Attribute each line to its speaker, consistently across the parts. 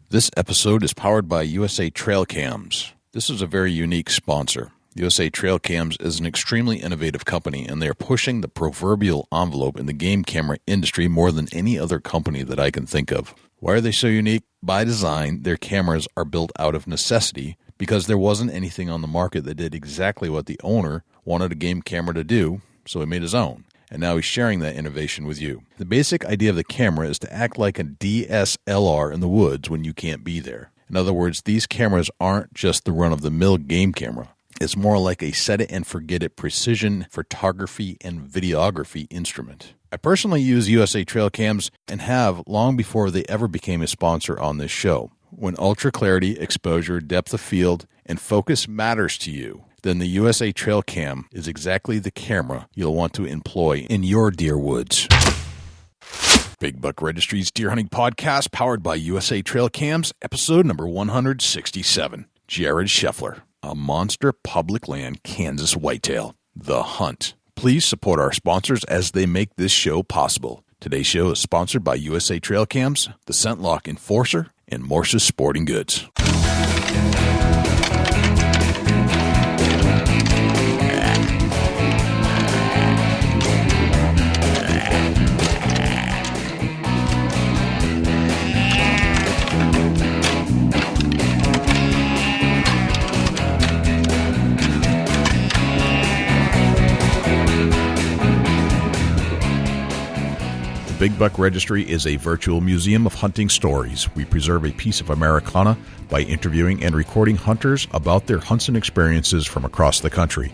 Speaker 1: This episode is powered by USA Trail Cams. This is a very unique sponsor. USA Trail Cams is an extremely innovative company, and they are pushing the proverbial envelope in the game camera industry more than any other company that I can think of. Why are they so unique? By design, their cameras are built out of necessity because there wasn't anything on the market that did exactly what the owner wanted a game camera to do, so he made his own. And now he's sharing that innovation with you. The basic idea of the camera is to act like a DSLR in the woods when you can't be there. In other words, these cameras aren't just the run-of-the-mill game camera. It's more like a set-it-and-forget-it precision photography and videography instrument. I personally use USA Trail Cams and have long before they ever became a sponsor on this show. When ultra clarity, exposure, depth of field, and focus matters to you, then the USA Trail Cam is exactly the camera you'll want to employ in your deer woods. Big Buck Registry's Deer Hunting Podcast, powered by USA Trail Cams, episode number 167. Jared Sheffler, a monster public land Kansas whitetail. The Hunt. Please support our sponsors as they make this show possible. Today's show is sponsored by USA Trail Cams, the Scent Lock Enforcer, and Morse's Sporting Goods. Big Buck Registry is a virtual museum of hunting stories. We preserve a piece of Americana by interviewing and recording hunters about their hunts and experiences from across the country.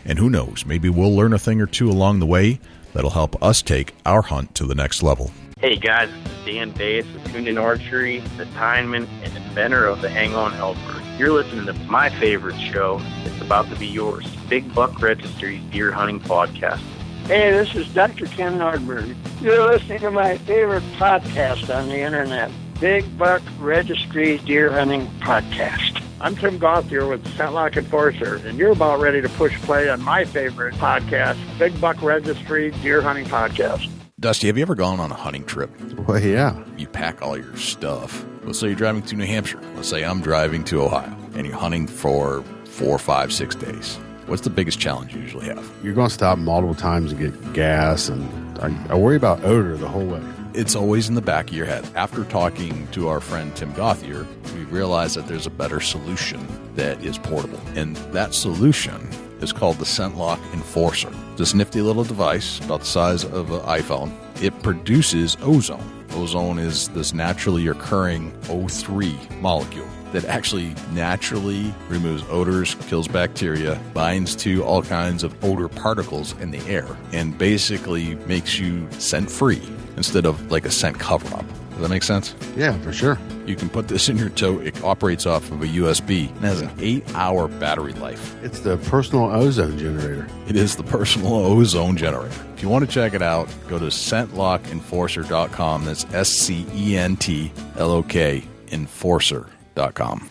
Speaker 1: And who knows, maybe we'll learn a thing or two along the way that'll help us take our hunt to the next level.
Speaker 2: Hey guys, this is Dan Bass with Tuned In Archery, the timeman and inventor of the Hang-On Helper. You're listening to my favorite show. It's about to be yours, Big Buck Registry's Deer Hunting Podcast.
Speaker 3: Hey, this is Dr. Ken Nordberg. You're listening to my favorite podcast on the internet, Big Buck Registry Deer Hunting Podcast.
Speaker 4: I'm Tim Gauthier with Scent Lock Enforcer, and you're about ready to push play on my favorite podcast, Big Buck Registry Deer Hunting Podcast.
Speaker 1: Dusty, have you ever gone on a hunting trip?
Speaker 5: Well, yeah.
Speaker 1: You pack all your stuff. Let's say you're driving to New Hampshire. Let's say I'm driving to Ohio, and you're hunting for 4, 5, 6 days. What's the biggest challenge you usually have?
Speaker 5: You're going to stop multiple times to get gas, and I worry about odor the whole way.
Speaker 1: It's always in the back of your head. After talking to our friend Tim Gauthier, we realized that there's a better solution that is portable. And that solution is called the Scent Lock Enforcer. This nifty little device, about the size of an iPhone, it produces ozone. Ozone is this naturally occurring O3 molecule that actually naturally removes odors, kills bacteria, binds to all kinds of odor particles in the air, and basically makes you scent-free instead of like a scent cover-up. Does that make sense?
Speaker 5: Yeah, for sure.
Speaker 1: You can put this in your tote. It operates off of a USB and has an 8-hour battery life.
Speaker 5: It's the personal ozone generator.
Speaker 1: It is the personal ozone generator. If you want to check it out, go to scentlockenforcer.com. That's SCENTLOK Enforcer.com.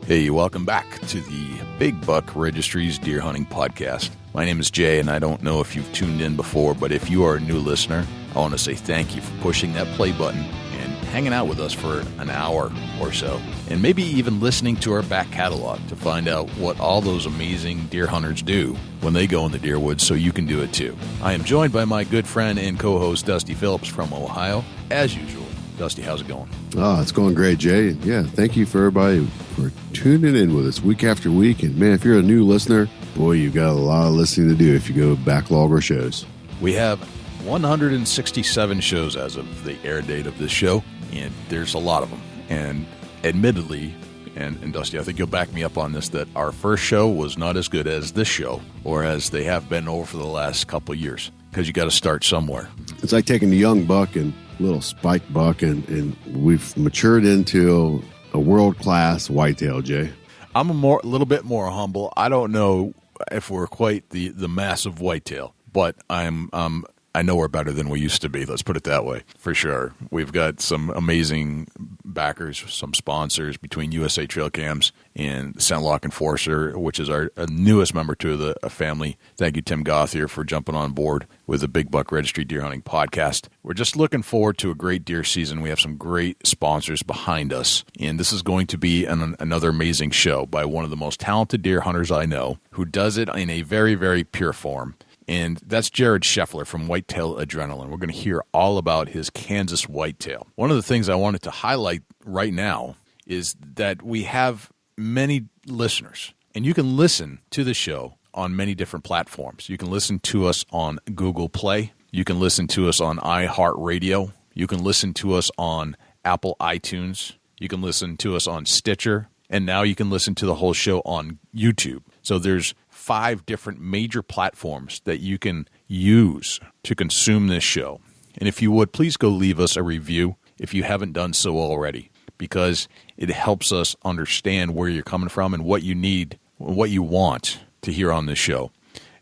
Speaker 1: Hey, welcome back to the Big Buck Registry's Deer Hunting Podcast. My name is Jay, and I don't know if you've tuned in before, but if you are a new listener, I want to say thank you for pushing that play button and hanging out with us for an hour or so, and maybe even listening to our back catalog to find out what all those amazing deer hunters do when they go in the deer woods so you can do it too. I am joined by my good friend and co-host Dusty Phillips from Ohio, as usual. Dusty, how's it going?
Speaker 5: Oh, it's going great, Jay. Yeah, thank you for everybody for tuning in with us week after week. And man, if you're a new listener, boy, you've got a lot of listening to do if you go backlog our shows.
Speaker 1: We have 167 shows as of the air date of this show, and there's a lot of them. And admittedly, and Dusty, I think you'll back me up on this, that our first show was not as good as this show, or as they have been over the last couple of years, because you got to start somewhere.
Speaker 5: It's like taking a young buck and little spike buck, and we've matured into a world-class whitetail, Jay.
Speaker 1: I'm a little bit more humble. I don't know if we're quite the massive whitetail, but I know we're better than we used to be. Let's put it that way, for sure. We've got some amazing backers, some sponsors between USA Trail Cams and Scent Lock Enforcer, which is our newest member to the family. Thank you, Tim Gothier, for jumping on board with the Big Buck Registry Deer Hunting Podcast. We're just looking forward to a great deer season. We have some great sponsors behind us, and this is going to be another amazing show by one of the most talented deer hunters I know, who does it in a very, very pure form. And that's Jared Scheffler from Whitetail Adrenaline. We're going to hear all about his Kansas whitetail. One of the things I wanted to highlight right now is that we have many listeners, and you can listen to the show on many different platforms. You can listen to us on Google Play. You can listen to us on iHeartRadio. You can listen to us on Apple iTunes. You can listen to us on Stitcher. And now you can listen to the whole show on YouTube. So there's 5 different major platforms that you can use to consume this show. And if you would, please go leave us a review if you haven't done so already, because it helps us understand where you're coming from and what you need, what you want to hear on this show.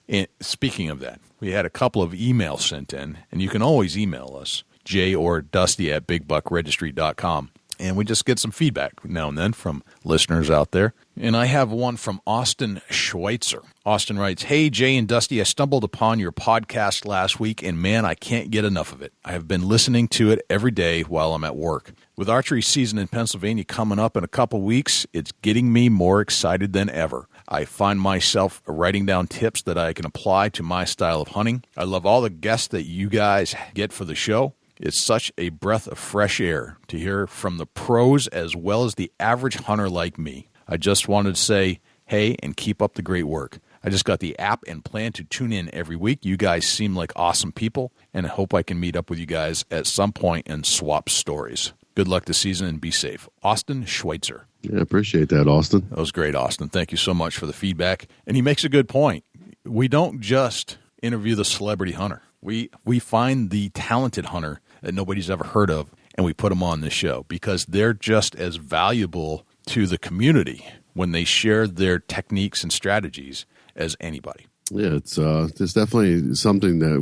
Speaker 1: And speaking of that, we had a couple of emails sent in, and you can always email us, Jay or Dusty at bigbuckregistry.com. And we just get some feedback now and then from listeners out there. And I have one from Austin Schweitzer. Austin writes, "Hey, Jay and Dusty, I stumbled upon your podcast last week, and man, I can't get enough of it. I have been listening to it every day while I'm at work. With archery season in Pennsylvania coming up in a couple weeks, it's getting me more excited than ever. I find myself writing down tips that I can apply to my style of hunting. I love all the guests that you guys get for the show. It's such a breath of fresh air to hear from the pros as well as the average hunter like me. I just wanted to say, hey, and keep up the great work. I just got the app and plan to tune in every week. You guys seem like awesome people, and I hope I can meet up with you guys at some point and swap stories. Good luck this season and be safe." Austin Schweitzer.
Speaker 5: Yeah, I appreciate that, Austin.
Speaker 1: That was great, Austin. Thank you so much for the feedback. And he makes a good point. We don't just interview the celebrity hunter. We find the talented hunter that nobody's ever heard of, and we put them on this show because they're just as valuable to the community when they share their techniques and strategies as anybody.
Speaker 5: Yeah, it's definitely something that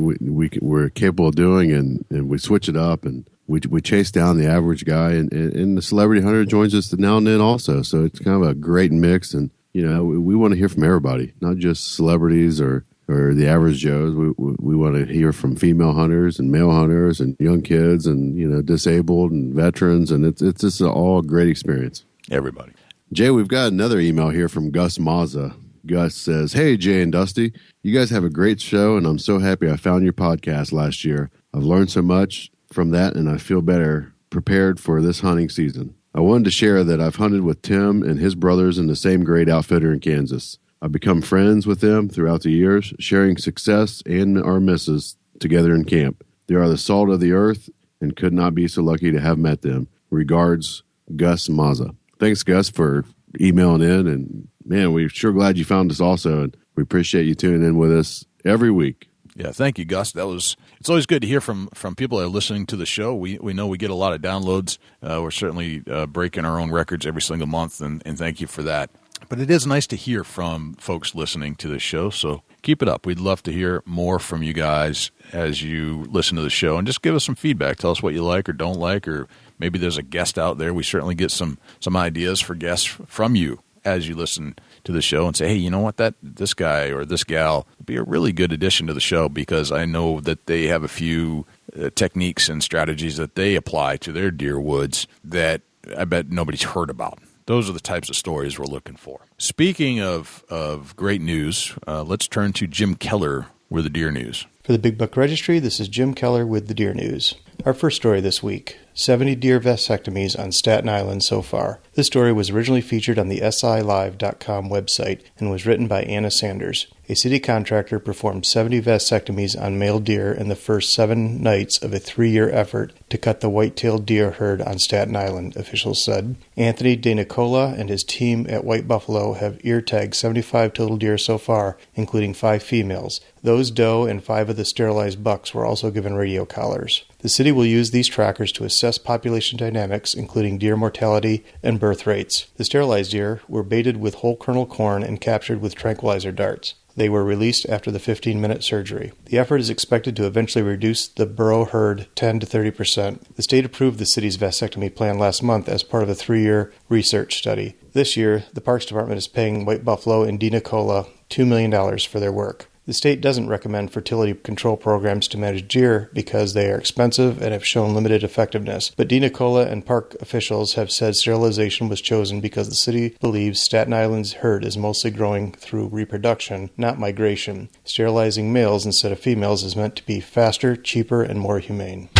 Speaker 5: we're capable of doing, and we switch it up, and we chase down the average guy, and the celebrity hunter joins us now and then also. So it's kind of a great mix, and we want to hear from everybody, not just celebrities or the average Joes. We want to hear from female hunters and male hunters and young kids and disabled and veterans, and it's just all a great experience.
Speaker 1: Everybody.
Speaker 5: Jay, we've got another email here from Gus Mazza. Gus says, "Hey, Jay and Dusty, you guys have a great show, and I'm so happy I found your podcast last year. I've learned so much from that, and I feel better prepared for this hunting season. I wanted to share that I've hunted with Tim and his brothers in the same great outfitter in Kansas. I've become friends with them throughout the years, sharing success and our misses together in camp. They are the salt of the earth and could not be so lucky to have met them. Regards, Gus Mazza." Thanks, Gus, for emailing in. And, man, we're sure glad you found us also. And we appreciate you tuning in with us every week.
Speaker 1: Yeah, thank you, Gus. It's always good to hear from people that are listening to the show. We know we get a lot of downloads. We're certainly breaking our own records every single month, and thank you for that. But it is nice to hear from folks listening to the show, so keep it up. We'd love to hear more from you guys as you listen to the show, and just give us some feedback. Tell us what you like or don't like, or maybe there's a guest out there. We certainly get some ideas for guests from you as you listen to the show and say, hey, you know what, this guy or this gal would be a really good addition to the show because I know that they have a few techniques and strategies that they apply to their deer woods that I bet nobody's heard about. Those are the types of stories we're looking for. Speaking of great news, let's turn to Jim Keller with the Deer News.
Speaker 6: For the Big Buck Registry, this is Jim Keller with the Deer News. Our first story this week, 70 deer vasectomies on Staten Island so far. This story was originally featured on the SILive.com website and was written by Anna Sanders. A city contractor performed 70 vasectomies on male deer in the first 7 nights of a 3-year effort to cut the white-tailed deer herd on Staten Island, officials said. Anthony DeNicola and his team at White Buffalo have ear-tagged 75 total deer so far, including 5 females. Those doe and 5 of the sterilized bucks were also given radio collars. The city will use these trackers to assess population dynamics, including deer mortality and birth rates. The sterilized deer were baited with whole kernel corn and captured with tranquilizer darts. They were released after the 15-minute surgery. The effort is expected to eventually reduce the burrow herd 10 to 30%. The state approved the city's vasectomy plan last month as part of a 3-year research study. This year, the Parks Department is paying White Buffalo and Deet $2 million for their work. The state doesn't recommend fertility control programs to manage deer because they are expensive and have shown limited effectiveness, but Deet and park officials have said sterilization was chosen because the city believes Staten Island's herd is mostly growing through reproduction, not migration. Sterilizing males instead of females is meant to be faster, cheaper, and more humane.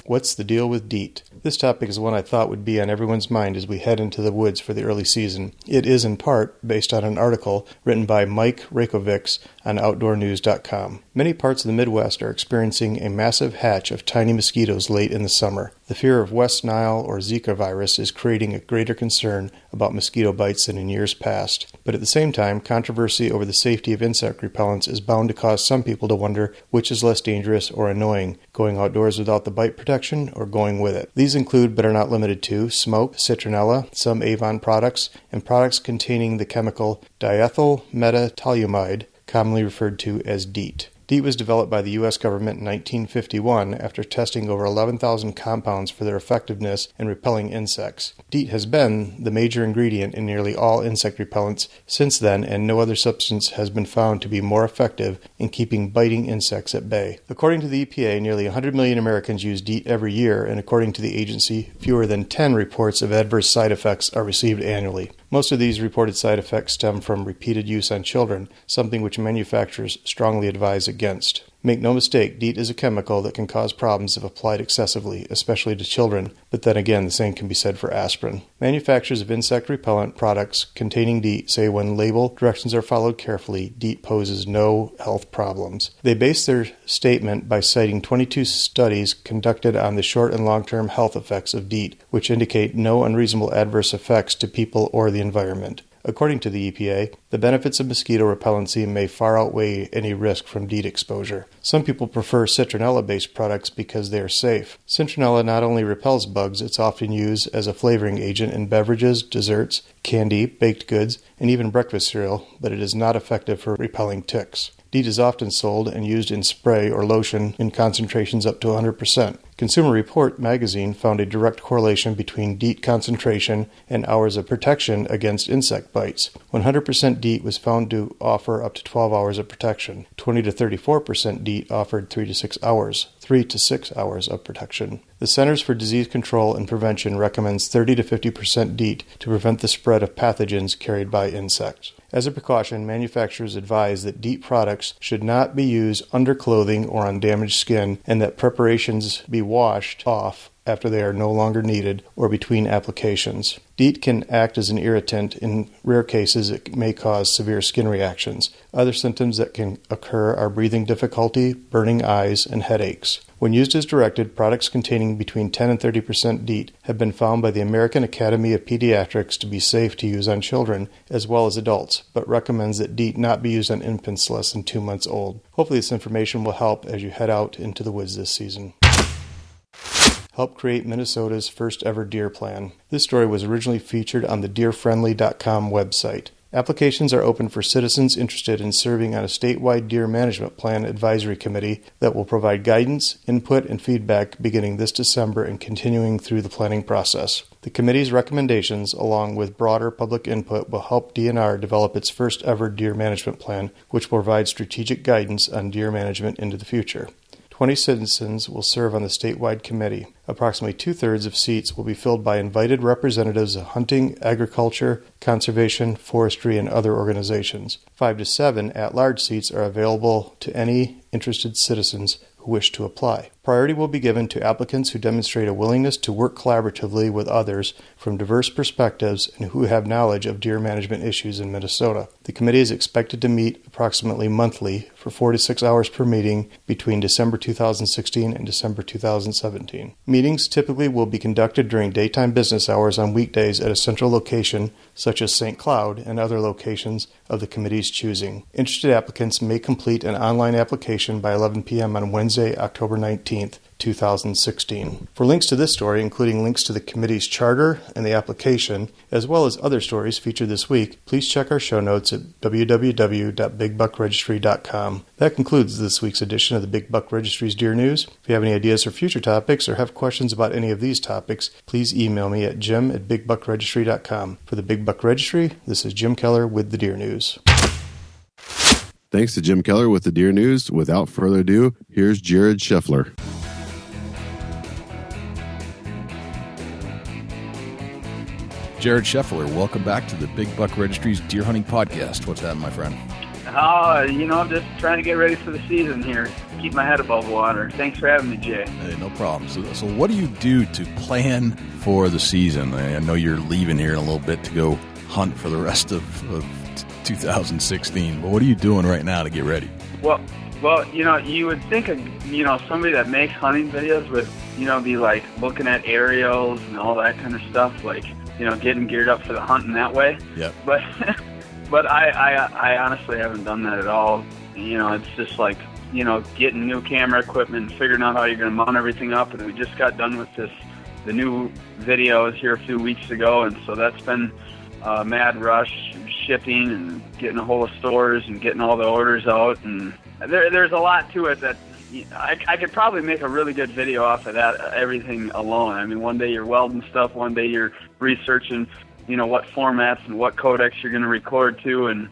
Speaker 6: What's the deal with Deet? This topic is one I thought would be on everyone's mind as we head into the woods for the early season. It is in part based on an article written by Mike Rakovics on OutdoorNews.com. Many parts of the Midwest are experiencing a massive hatch of tiny mosquitoes late in the summer. The fear of West Nile or Zika virus is creating a greater concern about mosquito bites than in years past. But at the same time, controversy over the safety of insect repellents is bound to cause some people to wonder which is less dangerous or annoying, going outdoors without the bite protection or going with it. These include, but are not limited to, smoke, citronella, some Avon products, and products containing the chemical diethyl metatoluamide, commonly referred to as Deet. Deet was developed by the U.S. government in 1951 after testing over 11,000 compounds for their effectiveness in repelling insects. Deet has been the major ingredient in nearly all insect repellents since then, and no other substance has been found to be more effective in keeping biting insects at bay. According to the EPA, nearly 100 million Americans use Deet every year, and according to the agency, fewer than 10 reports of adverse side effects are received annually. Most of these reported side effects stem from repeated use on children, something which manufacturers strongly advise against. Make no mistake, Deet is a chemical that can cause problems if applied excessively, especially to children, but then again, the same can be said for aspirin. Manufacturers of insect repellent products containing Deet say when label directions are followed carefully, Deet poses no health problems. They base their statement by citing 22 studies conducted on the short and long-term health effects of Deet, which indicate no unreasonable adverse effects to people or the environment. According to the EPA, the benefits of mosquito repellency may far outweigh any risk from Deet exposure. Some people prefer citronella-based products because they are safe. Citronella not only repels bugs, it's often used as a flavoring agent in beverages, desserts, candy, baked goods, and even breakfast cereal, but it is not effective for repelling ticks. Deet is often sold and used in spray or lotion in concentrations up to 100%. Consumer Report magazine found a direct correlation between Deet concentration and hours of protection against insect bites. 100% Deet was found to offer up to 12 hours of protection. 20 to 34% Deet offered 3 to 6 hours. 3 to 6 hours of protection. The Centers for Disease Control and Prevention recommends 30 to 50% Deet to prevent the spread of pathogens carried by insects. As a precaution, manufacturers advise that Deet products should not be used under clothing or on damaged skin, and that preparations be washed off after they are no longer needed or between applications. Deet can act as an irritant. In rare cases, it may cause severe skin reactions. Other symptoms that can occur are breathing difficulty, burning eyes, and headaches. When used as directed, products containing between 10 and 30% Deet have been found by the American Academy of Pediatrics to be safe to use on children as well as adults, but recommends that Deet not be used on infants less than 2 months old. Hopefully this information will help as you head out into the woods this season. Help create Minnesota's first ever deer plan. This story was originally featured on the deerfriendly.com website. Applications are open for citizens interested in serving on a statewide deer management plan advisory committee that will provide guidance, input, and feedback beginning this December and continuing through the planning process. The committee's recommendations, along with broader public input, will help DNR develop its first ever deer management plan, which will provide strategic guidance on deer management into the future. 20 citizens will serve on the statewide committee. Approximately 2/3 of seats will be filled by invited representatives of hunting, agriculture, conservation, forestry, and other organizations. 5 to 7 at-large seats are available to any interested citizens who wish to apply. Priority will be given to applicants who demonstrate a willingness to work collaboratively with others from diverse perspectives and who have knowledge of deer management issues in Minnesota. The committee is expected to meet approximately monthly for 4 to 6 hours per meeting between December 2016 and December 2017. Meetings typically will be conducted during daytime business hours on weekdays at a central location such as St. Cloud and other locations of the committee's choosing. Interested applicants may complete an online application by 11 p.m. on Wednesday, October 19th 2016. For links to this story, including links to the committee's charter and the application, as well as other stories featured this week, please check our show notes at www.bigbuckregistry.com. That concludes this week's edition of the Big Buck Registry's Deer News. If you have any ideas for future topics or have questions about any of these topics, please email me at jim@bigbuckregistry.com. For the Big Buck Registry, this is Jim Keller with the Deer News.
Speaker 5: Thanks to Jim Keller with the Deer News. Without further ado, here's Jared Scheffler.
Speaker 1: Jared Sheffler, welcome back to the Big Buck Registry's Deer Hunting Podcast. What's that, my friend?
Speaker 2: I'm just trying to get ready for the season here. Keep my head above water. Thanks for having me, Jay.
Speaker 1: Hey, no problem. So what do you do to plan for the season? I know you're leaving here in a little bit to go hunt for the rest of 2016, but what are you doing right now to get ready?
Speaker 2: Well, you would think of, somebody that makes hunting videos would, be like looking at aerials and all that kind of stuff, like, getting geared up for the hunting that way.
Speaker 1: Yeah.
Speaker 2: But I honestly haven't done that at all. It's just like, getting new camera equipment and figuring out how you're going to mount everything up. And we just got done with the new videos here a few weeks ago, and so that's been mad rush, shipping and getting a hold of stores and getting all the orders out. And there's a lot to it that I could probably make a really good video off of that, everything alone. I mean, one day you're welding stuff, one day you're researching, what formats and what codecs you're going to record to, and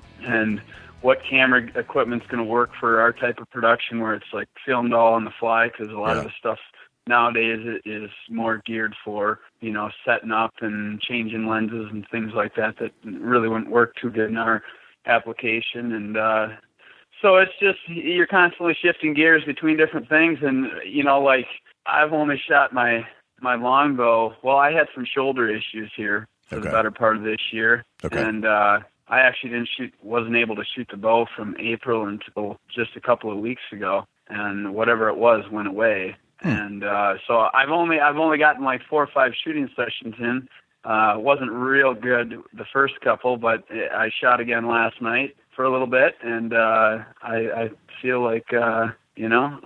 Speaker 2: what camera equipment's going to work for our type of production where it's like filmed all on the fly, because a lot of the stuff nowadays is more geared for, setting up and changing lenses and things like that really wouldn't work too good in our application. And so it's just, you're constantly shifting gears between different things. And, like I've only shot my longbow. Well, I had some shoulder issues here for the better part of this year. Okay. And I actually wasn't able to shoot the bow from April until just a couple of weeks ago. And whatever it was went away. And so I've only gotten like 4 or 5 shooting sessions in. Wasn't real good the first couple, but I shot again last night for a little bit, and I feel like I'm all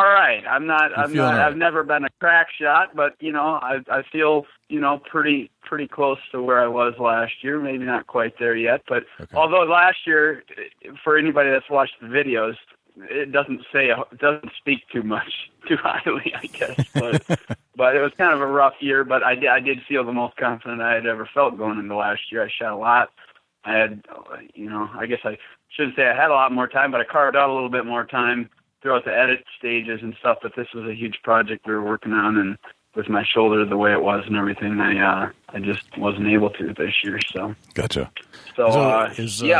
Speaker 2: right. I've never been a crack shot, but I feel pretty close to where I was last year. Maybe not quite there yet, but although last year, for anybody that's watched the videos, it doesn't speak too highly, I guess. But it was kind of a rough year. But I did feel the most confident I had ever felt going into last year. I shot a lot. I had, I guess I shouldn't say I had a lot more time, but I carved out a little bit more time throughout the edit stages and stuff. But this was a huge project we were working on, and with my shoulder the way it was and everything, I just wasn't able to this year. So
Speaker 1: gotcha.
Speaker 2: So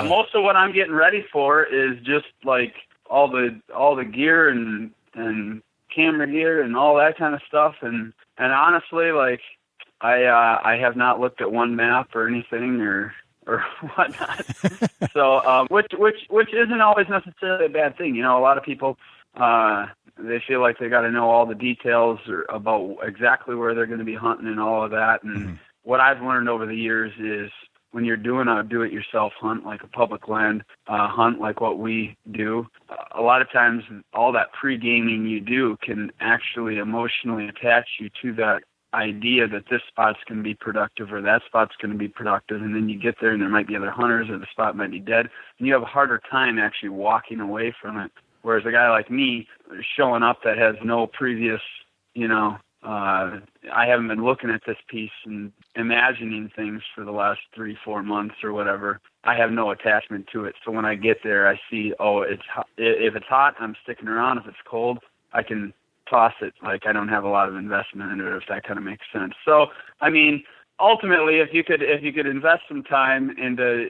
Speaker 2: most of what I'm getting ready for is just like all the gear and camera gear and all that kind of stuff, and honestly, like I have not looked at one map or anything or whatnot. So which isn't always necessarily a bad thing. A lot of people they feel like they got to know all the details about exactly where they're going to be hunting and all of that. And what I've learned over the years is, when you're doing a do-it-yourself hunt, like a public land hunt, like what we do, a lot of times all that pre-gaming you do can actually emotionally attach you to that idea that this spot's going to be productive or that spot's going to be productive, and then you get there and there might be other hunters or the spot might be dead, and you have a harder time actually walking away from it. Whereas a guy like me showing up that has no previous, I haven't been looking at this piece and imagining things for the last 3-4 months or whatever. I have no attachment to it. So when I get there, I see, if it's hot, I'm sticking around. If it's cold, I can toss it. Like, I don't have a lot of investment in it, if that kind of makes sense. So, I mean, ultimately, if you could invest some time into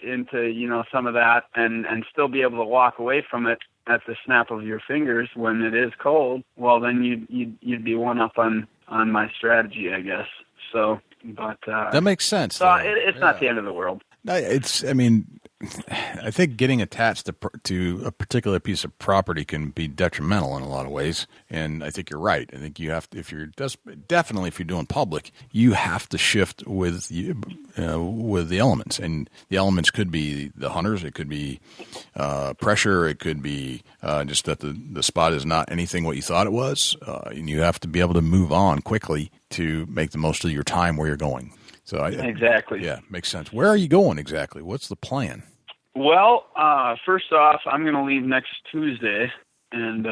Speaker 2: some of that and still be able to walk away from it at the snap of your fingers when it is cold, well, then you'd be one up on my strategy, I guess. So, but
Speaker 1: that makes sense.
Speaker 2: So it's not the end of the world.
Speaker 1: I mean, I think getting attached to a particular piece of property can be detrimental in a lot of ways. And I think you're right. I think you have to, if you're doing public, you have to shift with the elements. And the elements could be the hunters. It could be pressure. It could be just that the spot is not anything what you thought it was. And you have to be able to move on quickly to make the most of your time where you're going. So
Speaker 2: exactly.
Speaker 1: Yeah, makes sense. Where are you going exactly? What's the plan?
Speaker 2: Well, first off, I'm going to leave next Tuesday and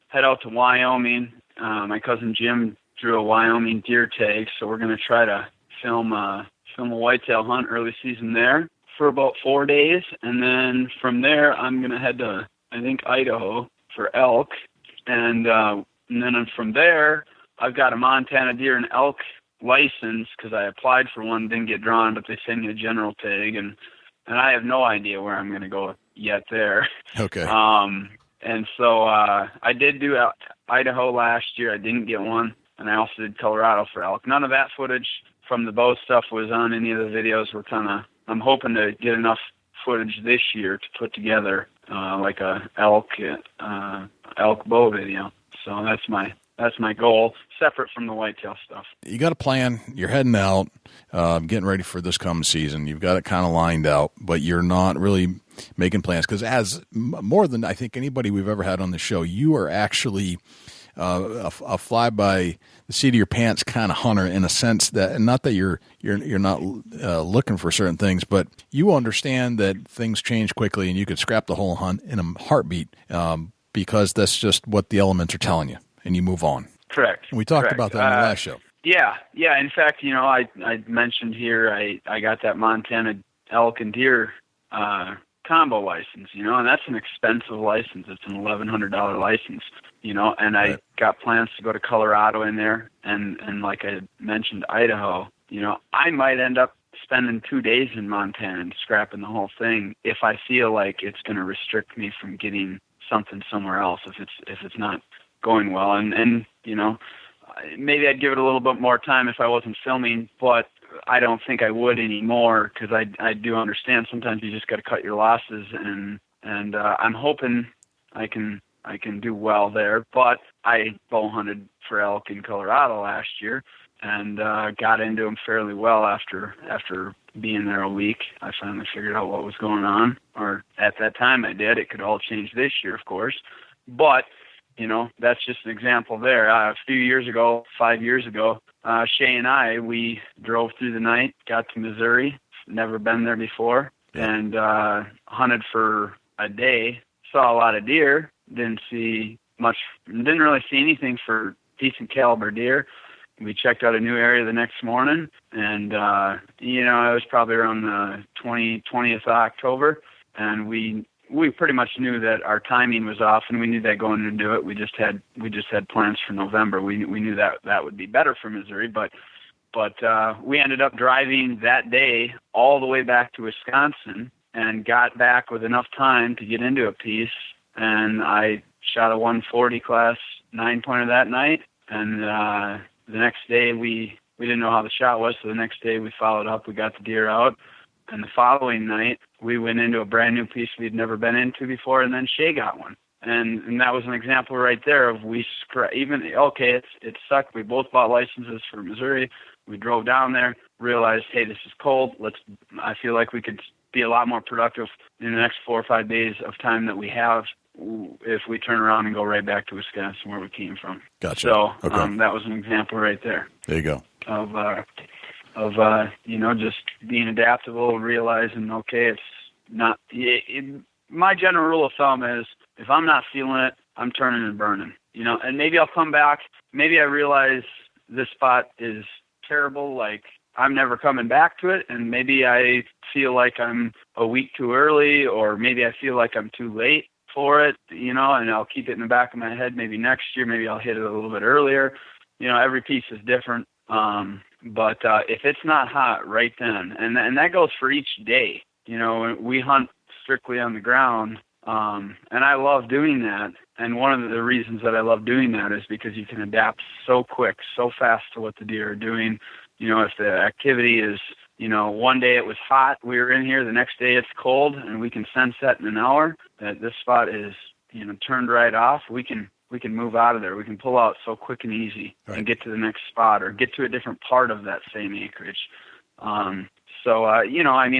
Speaker 2: head out to Wyoming. My cousin Jim drew a Wyoming deer tag, so we're going to try to film a whitetail hunt early season there for about 4 days. And then from there, I'm going to head to, I think, Idaho for elk. And then from there, I've got a Montana deer and elk license because I applied for one, didn't get drawn, but they sent me a general tag, and I have no idea where I'm going to go yet there.
Speaker 1: Okay.
Speaker 2: And so I did do Idaho last year. I didn't get one, and I also did Colorado for elk. None of that footage from the bow stuff was on any of the videos. I'm hoping to get enough footage this year to put together like a elk bow video. So that's my goal, separate from the whitetail stuff.
Speaker 1: You got a plan. You're heading out, getting ready for this coming season. You've got it kind of lined out, but you're not really making plans because, as more than I think anybody we've ever had on the show, you are actually a fly by the seat of your pants kind of hunter in a sense that, and not that you're not looking for certain things, but you understand that things change quickly and you could scrap the whole hunt in a heartbeat because that's just what the elements are telling you. And you move on.
Speaker 2: Correct.
Speaker 1: And we talked about that in the last show.
Speaker 2: Yeah. In fact, I mentioned here I got that Montana elk and deer combo license, and that's an expensive license. It's an $1,100 license, and I got plans to go to Colorado in there, and like I mentioned, Idaho. I might end up spending 2 days in Montana and scrapping the whole thing if I feel like it's going to restrict me from getting something somewhere else if it's not going well, and maybe I'd give it a little bit more time if I wasn't filming, but I don't think I would anymore because I do understand sometimes you just got to cut your losses, and I'm hoping I can do well there. But I bow hunted for elk in Colorado last year and got into them fairly well after being there a week. I finally figured out what was going on, or at that time I did. It could all change this year, of course, but that's just an example there. A few years ago, 5 years ago, Shay and I, we drove through the night, got to Missouri, never been there before, and hunted for a day, saw a lot of deer, didn't really see anything for decent caliber deer. We checked out a new area the next morning, and, it was probably around the 20th of October, and we pretty much knew that our timing was off, and we knew that going into it. We just had plans for November. We knew that would be better for Missouri, but we ended up driving that day all the way back to Wisconsin and got back with enough time to get into a piece. And I shot a 140 class 9-pointer that night, and the next day we didn't know how the shot was, so the next day we followed up. We got the deer out. And the following night, we went into a brand new piece we'd never been into before, and then Shay got one. And that was an example right there of it sucked. We both bought licenses for Missouri. We drove down there, realized, hey, this is cold. I feel like we could be a lot more productive in the next 4 or 5 days of time that we have if we turn around and go right back to Wisconsin where we came from.
Speaker 1: Gotcha.
Speaker 2: So
Speaker 1: okay.
Speaker 2: That was an example right there.
Speaker 1: There you go.
Speaker 2: Of just being adaptable, realizing, okay, it's not, my general rule of thumb is if I'm not feeling it, I'm turning and burning, and maybe I'll come back. Maybe I realize this spot is terrible. Like I'm never coming back to it. And maybe I feel like I'm a week too early, or maybe I feel like I'm too late for it, and I'll keep it in the back of my head. Maybe next year, maybe I'll hit it a little bit earlier. Every piece is different. But if it's not hot right then, and that goes for each day, we hunt strictly on the ground, and I love doing that. And one of the reasons that I love doing that is because you can adapt so quick, so fast to what the deer are doing. If the activity is one day it was hot, we were in here, the next day it's cold, and we can sense that in an hour that this spot is, turned right off. We can move out of there. We can pull out so quick and easy and get to the next spot or get to a different part of that same acreage.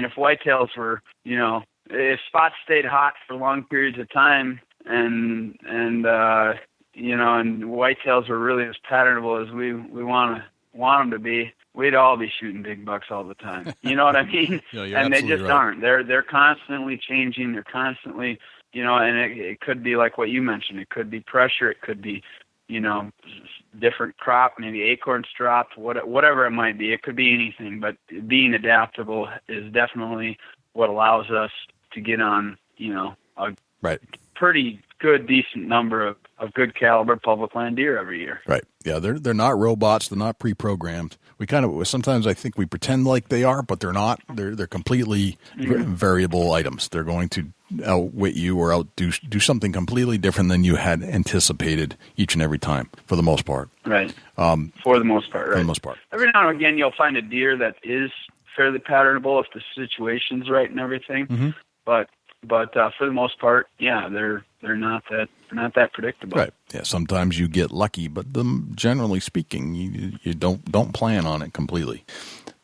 Speaker 2: If whitetails were, if spots stayed hot for long periods of time and whitetails were really as patternable as we want them to be, we'd all be shooting big bucks all the time. You know what I mean?
Speaker 1: Yeah,
Speaker 2: and they just
Speaker 1: right.
Speaker 2: aren't. They're constantly changing. They're constantly, and it could be like what you mentioned. It could be pressure. It could be, different crop, maybe acorns dropped, whatever it might be. It could be anything, but being adaptable is definitely what allows us to get on, a pretty good, decent number of good caliber public land deer every year.
Speaker 1: Right. Yeah, they're not robots. They're not pre-programmed. We sometimes I think we pretend like they are, but they're not. They're completely variable items. They're going to outwit you or do something completely different than you had anticipated each and every time, for the most part.
Speaker 2: Right. For the most part, right.
Speaker 1: For the most part.
Speaker 2: Every now and again, you'll find a deer that is fairly patternable if the situation's right and everything. Mm-hmm. But for the most part, yeah, they're not that predictable.
Speaker 1: Right. Yeah. Sometimes you get lucky, but generally speaking, you don't plan on it completely.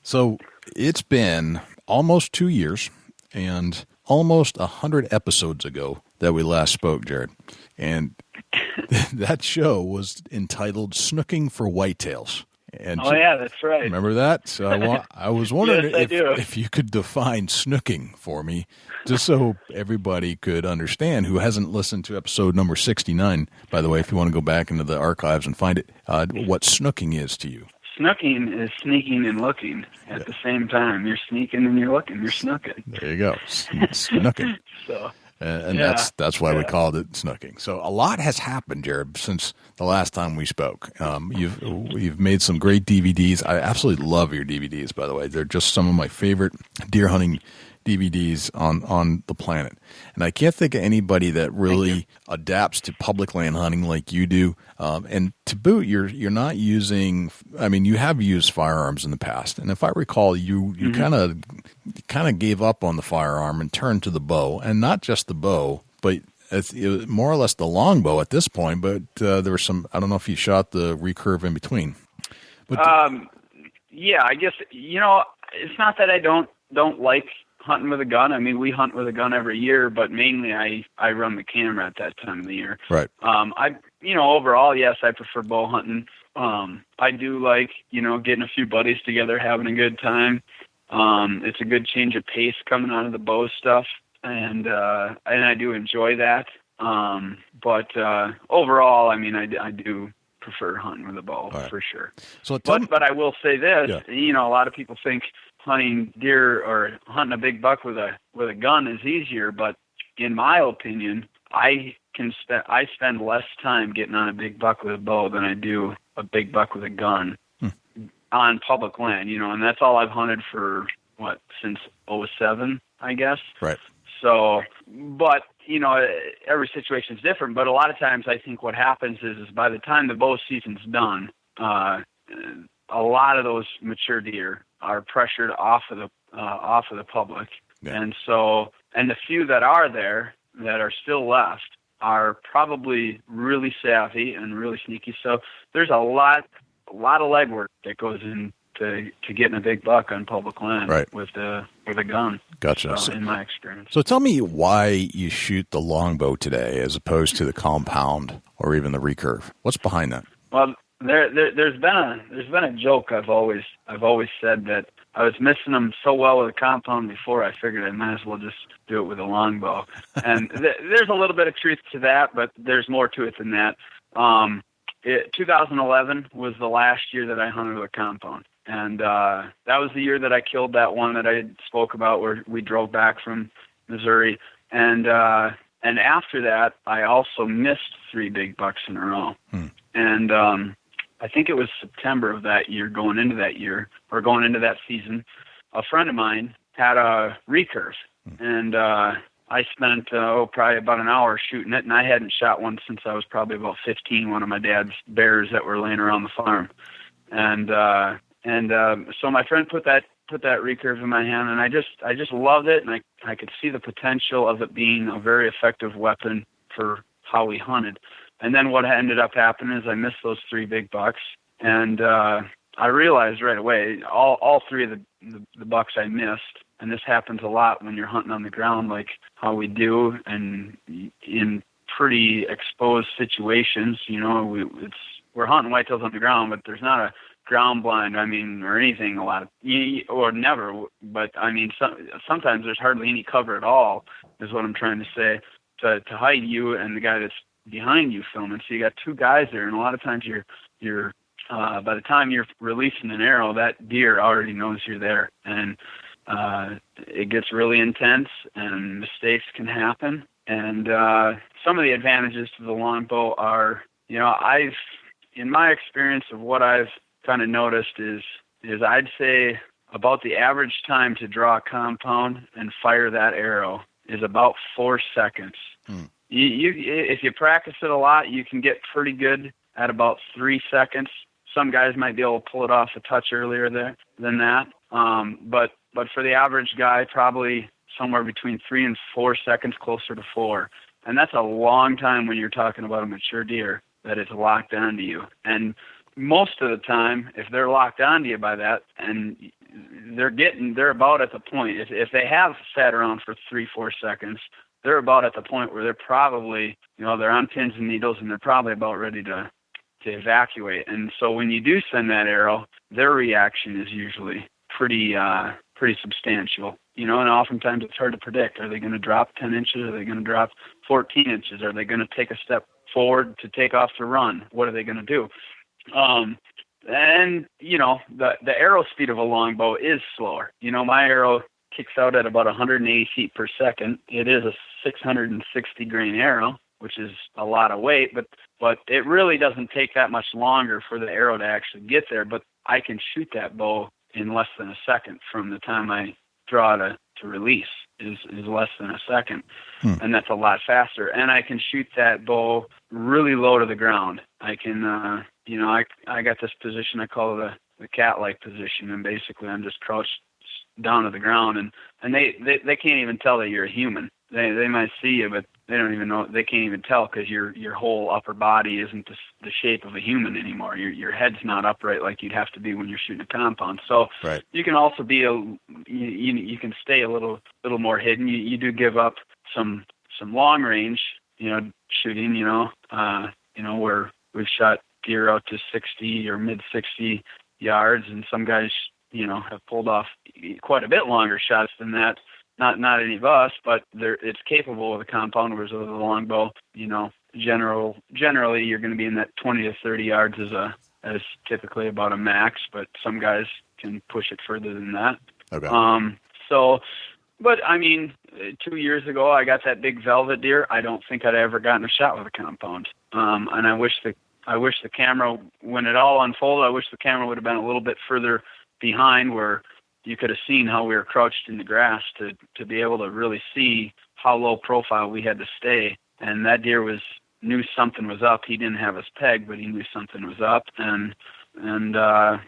Speaker 1: So it's been almost 2 years and almost 100 episodes ago that we last spoke, Jared, and that show was entitled "Snooking for Whitetails." And
Speaker 2: yeah, that's right.
Speaker 1: Remember that? So I was wondering
Speaker 2: yes,
Speaker 1: if you could define snooking for me, just so everybody could understand who hasn't listened to episode number 69, by the way, if you want to go back into the archives and find it, what snooking is to you.
Speaker 2: Snooking is sneaking and looking at the same time. You're sneaking and you're looking. You're snooking.
Speaker 1: There you go. Snooking. And that's why we called it snooking. So a lot has happened, Jared, since the last time we spoke. You've made some great DVDs. I absolutely love your DVDs, by the way. They're just some of my favorite deer hunting DVDs on the planet. And I can't think of anybody that really adapts to public land hunting like you do. And to boot, you're not using, you have used firearms in the past. And if I recall, you kind of gave up on the firearm and turned to the bow, and not just the bow, but it was more or less the longbow at this point. But there was some, I don't know if you shot the recurve in between. But
Speaker 2: yeah, I guess, it's not that I don't like hunting with a gun. We hunt with a gun every year, but mainly I run the camera at that time of the year.
Speaker 1: Right.
Speaker 2: Overall, yes, I prefer bow hunting. I do like, getting a few buddies together, having a good time. It's a good change of pace coming out of the bow stuff, and I do enjoy that. But overall, I do prefer hunting with a bow for sure.
Speaker 1: So
Speaker 2: but I will say this, a lot of people think hunting deer or hunting a big buck with a gun is easier, but in my opinion, I spend less time getting on a big buck with a bow than I do a big buck with a gun on public land, and that's all I've hunted for since 2007, I guess.
Speaker 1: Right.
Speaker 2: So, but every situation is different, but a lot of times I think what happens is by the time the bow season's done, a lot of those mature deer are pressured off of the public. Yeah. And so, and the few that are there that are still left are probably really savvy and really sneaky. So there's a lot of legwork that goes into getting a big buck on public land with a gun.
Speaker 1: Gotcha.
Speaker 2: In my experience.
Speaker 1: So tell me why you shoot the longbow today as opposed to the compound or even the recurve. What's behind that?
Speaker 2: Well, there's been a joke I've always said that I was missing them so well with a compound before, I figured I might as well just do it with a longbow. And there's a little bit of truth to that, but there's more to it than that. 2011 was the last year that I hunted with a compound, and that was the year that I killed that one that I spoke about where we drove back from Missouri, and after that I also missed 3 big bucks in a row. And I think it was September of that year, going into that season, a friend of mine had a recurve, and I spent probably about an hour shooting it, and I hadn't shot one since I was probably about 15, one of my dad's bears that were laying around the farm. And so my friend put that
Speaker 7: put that recurve in my hand, and I just loved it, and I could see the potential of it being a very effective weapon for how we hunted. And then what ended up happening is I missed those 3 big bucks, and I realized right away all 3 of the bucks I missed, and this happens a lot when you're hunting on the ground like how we do, and in pretty exposed situations. We're hunting whitetails on the ground, but there's not a ground blind, or anything or never, but sometimes there's hardly any cover at all, is what I'm trying to say, to hide you and the guy that's behind you filming. So you got 2 guys there, and a lot of times you're by the time you're releasing an arrow, that deer already knows you're there, and it gets really intense, and mistakes can happen. And some of the advantages to the longbow are, in my experience of what I've kind of noticed is I'd say about the average time to draw a compound and fire that arrow is about 4 seconds. If you practice it a lot, you can get pretty good at about 3 seconds. Some guys might be able to pull it off a touch earlier than that. But for the average guy, probably somewhere between 3 and 4 seconds, closer to 4. And that's a long time when you're talking about a mature deer that is locked onto you. And most of the time, if they're locked onto you by that, and they're about at the point, if they have sat around for 3-4 seconds, they're about at the point where they're probably, they're on pins and needles, and they're probably about ready to evacuate. And so when you do send that arrow, their reaction is usually pretty substantial, and oftentimes it's hard to predict. Are they going to drop 10 inches? Are they going to drop 14 inches? Are they going to take a step forward to take off to run? What are they going to do? And the arrow speed of a longbow is slower. My arrow kicks out at about 180 feet per second. It is a 660 grain arrow, which is a lot of weight, but it really doesn't take that much longer for the arrow to actually get there. But I can shoot that bow in less than a second from the time I draw to release is less than a second. And that's a lot faster. And I can shoot that bow really low to the ground. I can, I got this position I call the cat-like position, and basically I'm just crouched down to the ground, and they can't even tell that you're a human. They might see you, but they don't even know. They can't even tell because your whole upper body isn't the shape of a human anymore. Your head's not upright like you'd have to be when you're shooting a compound. So
Speaker 1: right.
Speaker 7: You can also be you can stay a little more hidden. You do give up some long range, shooting. Where we've shot deer out to 60 or mid 60 yards, and some guys have pulled off quite a bit longer shots than that. Not any of us, but it's capable with a compound, whereas with a longbow, generally you're going to be in that 20 to 30 yards as typically about a max, but some guys can push it further than that.
Speaker 1: Okay.
Speaker 7: But 2 years ago I got that big velvet deer. I don't think I'd ever gotten a shot with a compound. And I wish the camera, when it all unfolded, I wish the camera would have been a little bit further behind where you could have seen how we were crouched in the grass to be able to really see how low profile we had to stay. And that deer knew something was up. He didn't have his peg, but he knew something was up. And I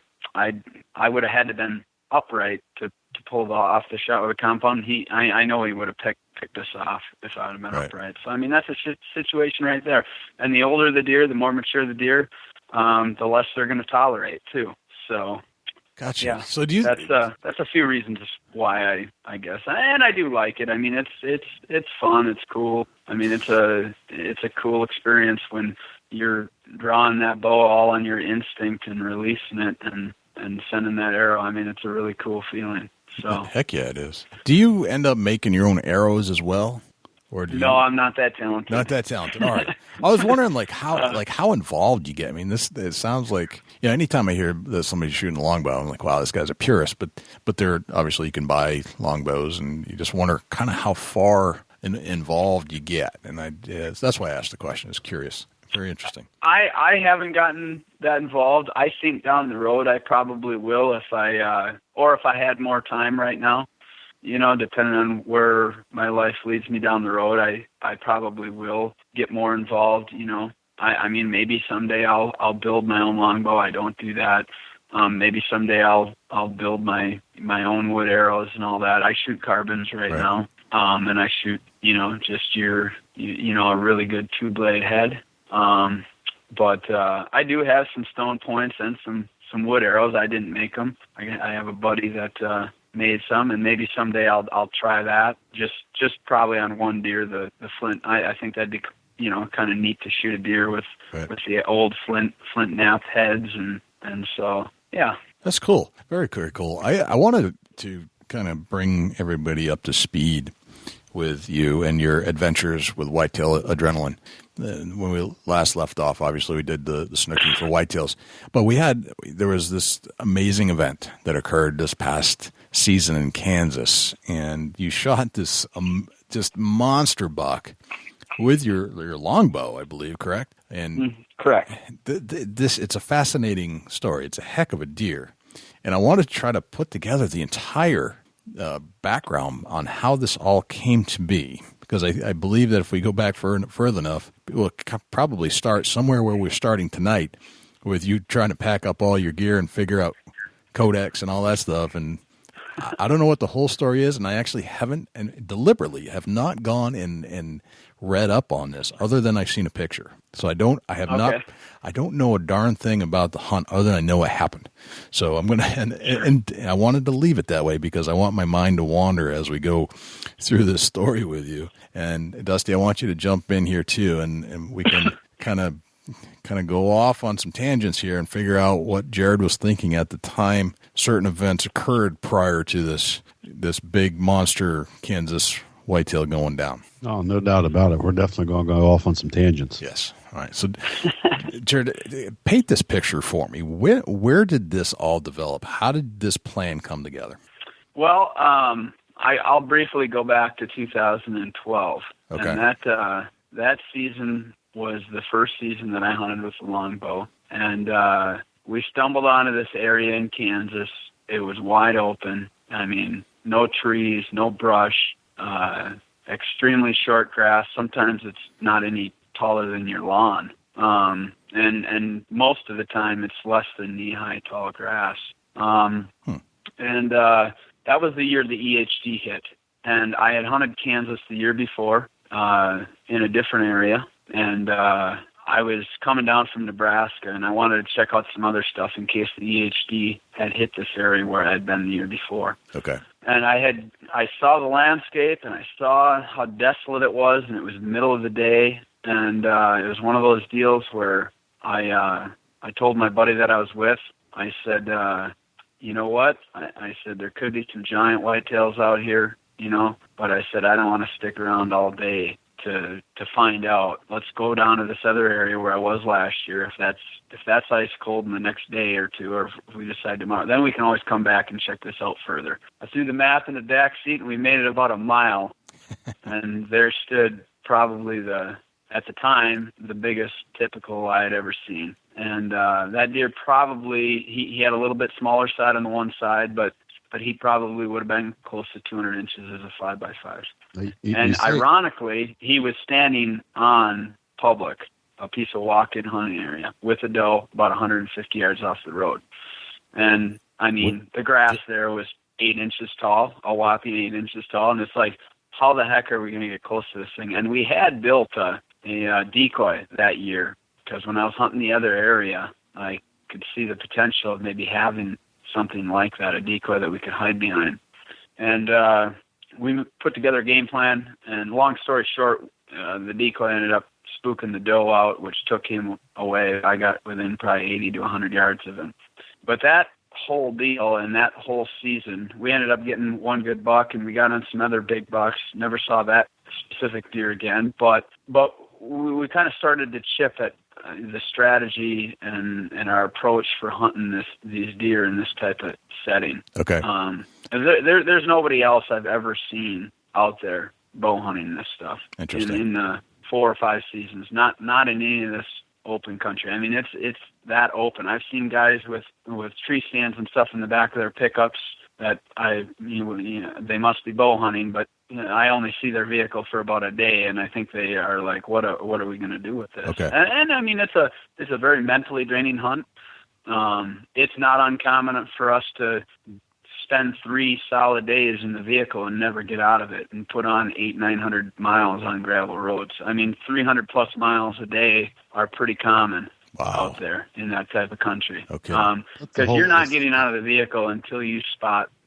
Speaker 7: would have had to been upright to pull off the shot with a compound. I know he would have picked us off if I would have been
Speaker 1: right.
Speaker 7: upright. So that's a situation right there. And the older the deer, the more mature the deer, the less they're going to tolerate too. So.
Speaker 1: Gotcha.
Speaker 7: Yeah.
Speaker 1: So do you?
Speaker 7: That's a few reasons why I guess, and I do like it. It's fun. It's cool. It's a cool experience when you're drawing that bow all on your instinct and releasing it and sending that arrow. It's a really cool feeling. So
Speaker 1: heck yeah, it is. Do you end up making your own arrows as well?
Speaker 7: No, I'm not that talented.
Speaker 1: Not that talented. All right. I was wondering how involved you get. It sounds like, anytime I hear that somebody's shooting a longbow, I'm like, wow, this guy's a purist. But they're obviously, you can buy longbows, and you just wonder kind of how far involved you get. And that's why I asked the question. I was curious. Very interesting.
Speaker 7: I haven't gotten that involved. I think down the road I probably will if I had more time right now. Depending on where my life leads me down the road, I probably will get more involved. Maybe someday I'll build my own longbow. I don't do that. Maybe someday I'll build my own wood arrows and all that. I shoot carbons right now, and I shoot just a really good 2-blade head. But I do have some stone points and some wood arrows. I didn't make them. I have a buddy that made some, and maybe someday I'll try that. Just probably on one deer, the flint. I think that'd be kind of neat to shoot a deer with the old flint knapped heads, and so yeah.
Speaker 1: That's cool. Very, very cool. I wanted to kind of bring everybody up to speed with you and your adventures with Whitetail Adrenaline. When we last left off, obviously we did the snooking for whitetails, but there was this amazing event that occurred this past season in Kansas, and you shot this just monster buck with your longbow, I believe, correct? And
Speaker 7: correct.
Speaker 1: It's a fascinating story. It's a heck of a deer, and I wanted to try to put together the entire background on how this all came to be, because I believe that if we go back further enough, we'll probably start somewhere where we're starting tonight, with you trying to pack up all your gear and figure out codecs and all that stuff. And I don't know what the whole story is, and I actually haven't, and deliberately have not gone and read up on this, other than I've seen a picture. So I don't know a darn thing about the hunt, other than I know it happened. So I'm gonna, and I wanted to leave it that way because I want my mind to wander as we go through this story with you. And Dusty, I want you to jump in here too, and we can kind of go off on some tangents here and figure out what Jared was thinking at the time certain events occurred prior to this big monster Kansas whitetail going down.
Speaker 5: Oh, no doubt about it. We're definitely going to go off on some tangents.
Speaker 1: Yes. All right. So, Jared, paint this picture for me. Where did this all develop? How did this plan come together?
Speaker 7: Well, I'll briefly go back to 2012.
Speaker 1: Okay.
Speaker 7: And that season was the first season that I hunted with the longbow. And we stumbled onto this area in Kansas. It was wide open. I mean, no trees, no brush. Extremely short grass. Sometimes it's not any taller than your lawn. And most of the time it's less than knee-high tall grass. And that was the year the EHD hit. And I had hunted Kansas the year before in a different area. And I was coming down from Nebraska, and I wanted to check out some other stuff in case the EHD had hit this area where I had been the year before.
Speaker 1: Okay.
Speaker 7: And I saw the landscape, and I saw how desolate it was, and it was the middle of the day, and it was one of those deals where I told my buddy that I was with, I said, you know what? I said, there could be some giant whitetails out here, but I said, I don't want to stick around all day to find out. Let's go down to this other area where I was last year. If that's ice cold in the next day or two, or if we decide tomorrow, then we can always come back and check this out further. I threw the map in the back seat, and we made it about a mile. And there stood probably at the time, the biggest typical I had ever seen. And that deer probably, he had a little bit smaller side on the one side, but he probably would have been close to 200 inches as a 5x5. And ironically, he was standing on public, a piece of walk-in hunting area, with a doe about 150 yards off the road. And, I mean, the grass there was 8 inches tall, a whopping 8 inches tall, and it's like, how the heck are we going to get close to this thing? And we had built a decoy that year, because when I was hunting the other area, I could see the potential of maybe having something like that, a decoy that we could hide behind. And we put together a game plan, and long story short, the decoy ended up spooking the doe out, which took him away. I got within probably 80 to 100 yards of him. But that whole deal and that whole season, we ended up getting one good buck, and we got on some other big bucks. Never saw that specific deer again, but we kind of started to chip at the strategy and our approach for hunting these deer in this type of setting.
Speaker 1: Okay.
Speaker 7: There's nobody else I've ever seen out there bow hunting this stuff.
Speaker 1: Interesting.
Speaker 7: In 4 or 5 seasons, not in any of this open country. I mean, it's that open. I've seen guys with tree stands and stuff in the back of their pickups that they must be bow hunting, but I only see their vehicle for about a day, and I think they are like, what are we going to do with this?
Speaker 1: Okay.
Speaker 7: And I mean, it's a very mentally draining hunt. It's not uncommon for us to spend 3 solid days in the vehicle and never get out of it and put on 800-900 miles on gravel roads. I mean, 300 plus miles a day are pretty common out there in that type of country.
Speaker 1: Okay.
Speaker 7: Because you're not getting out of the vehicle until you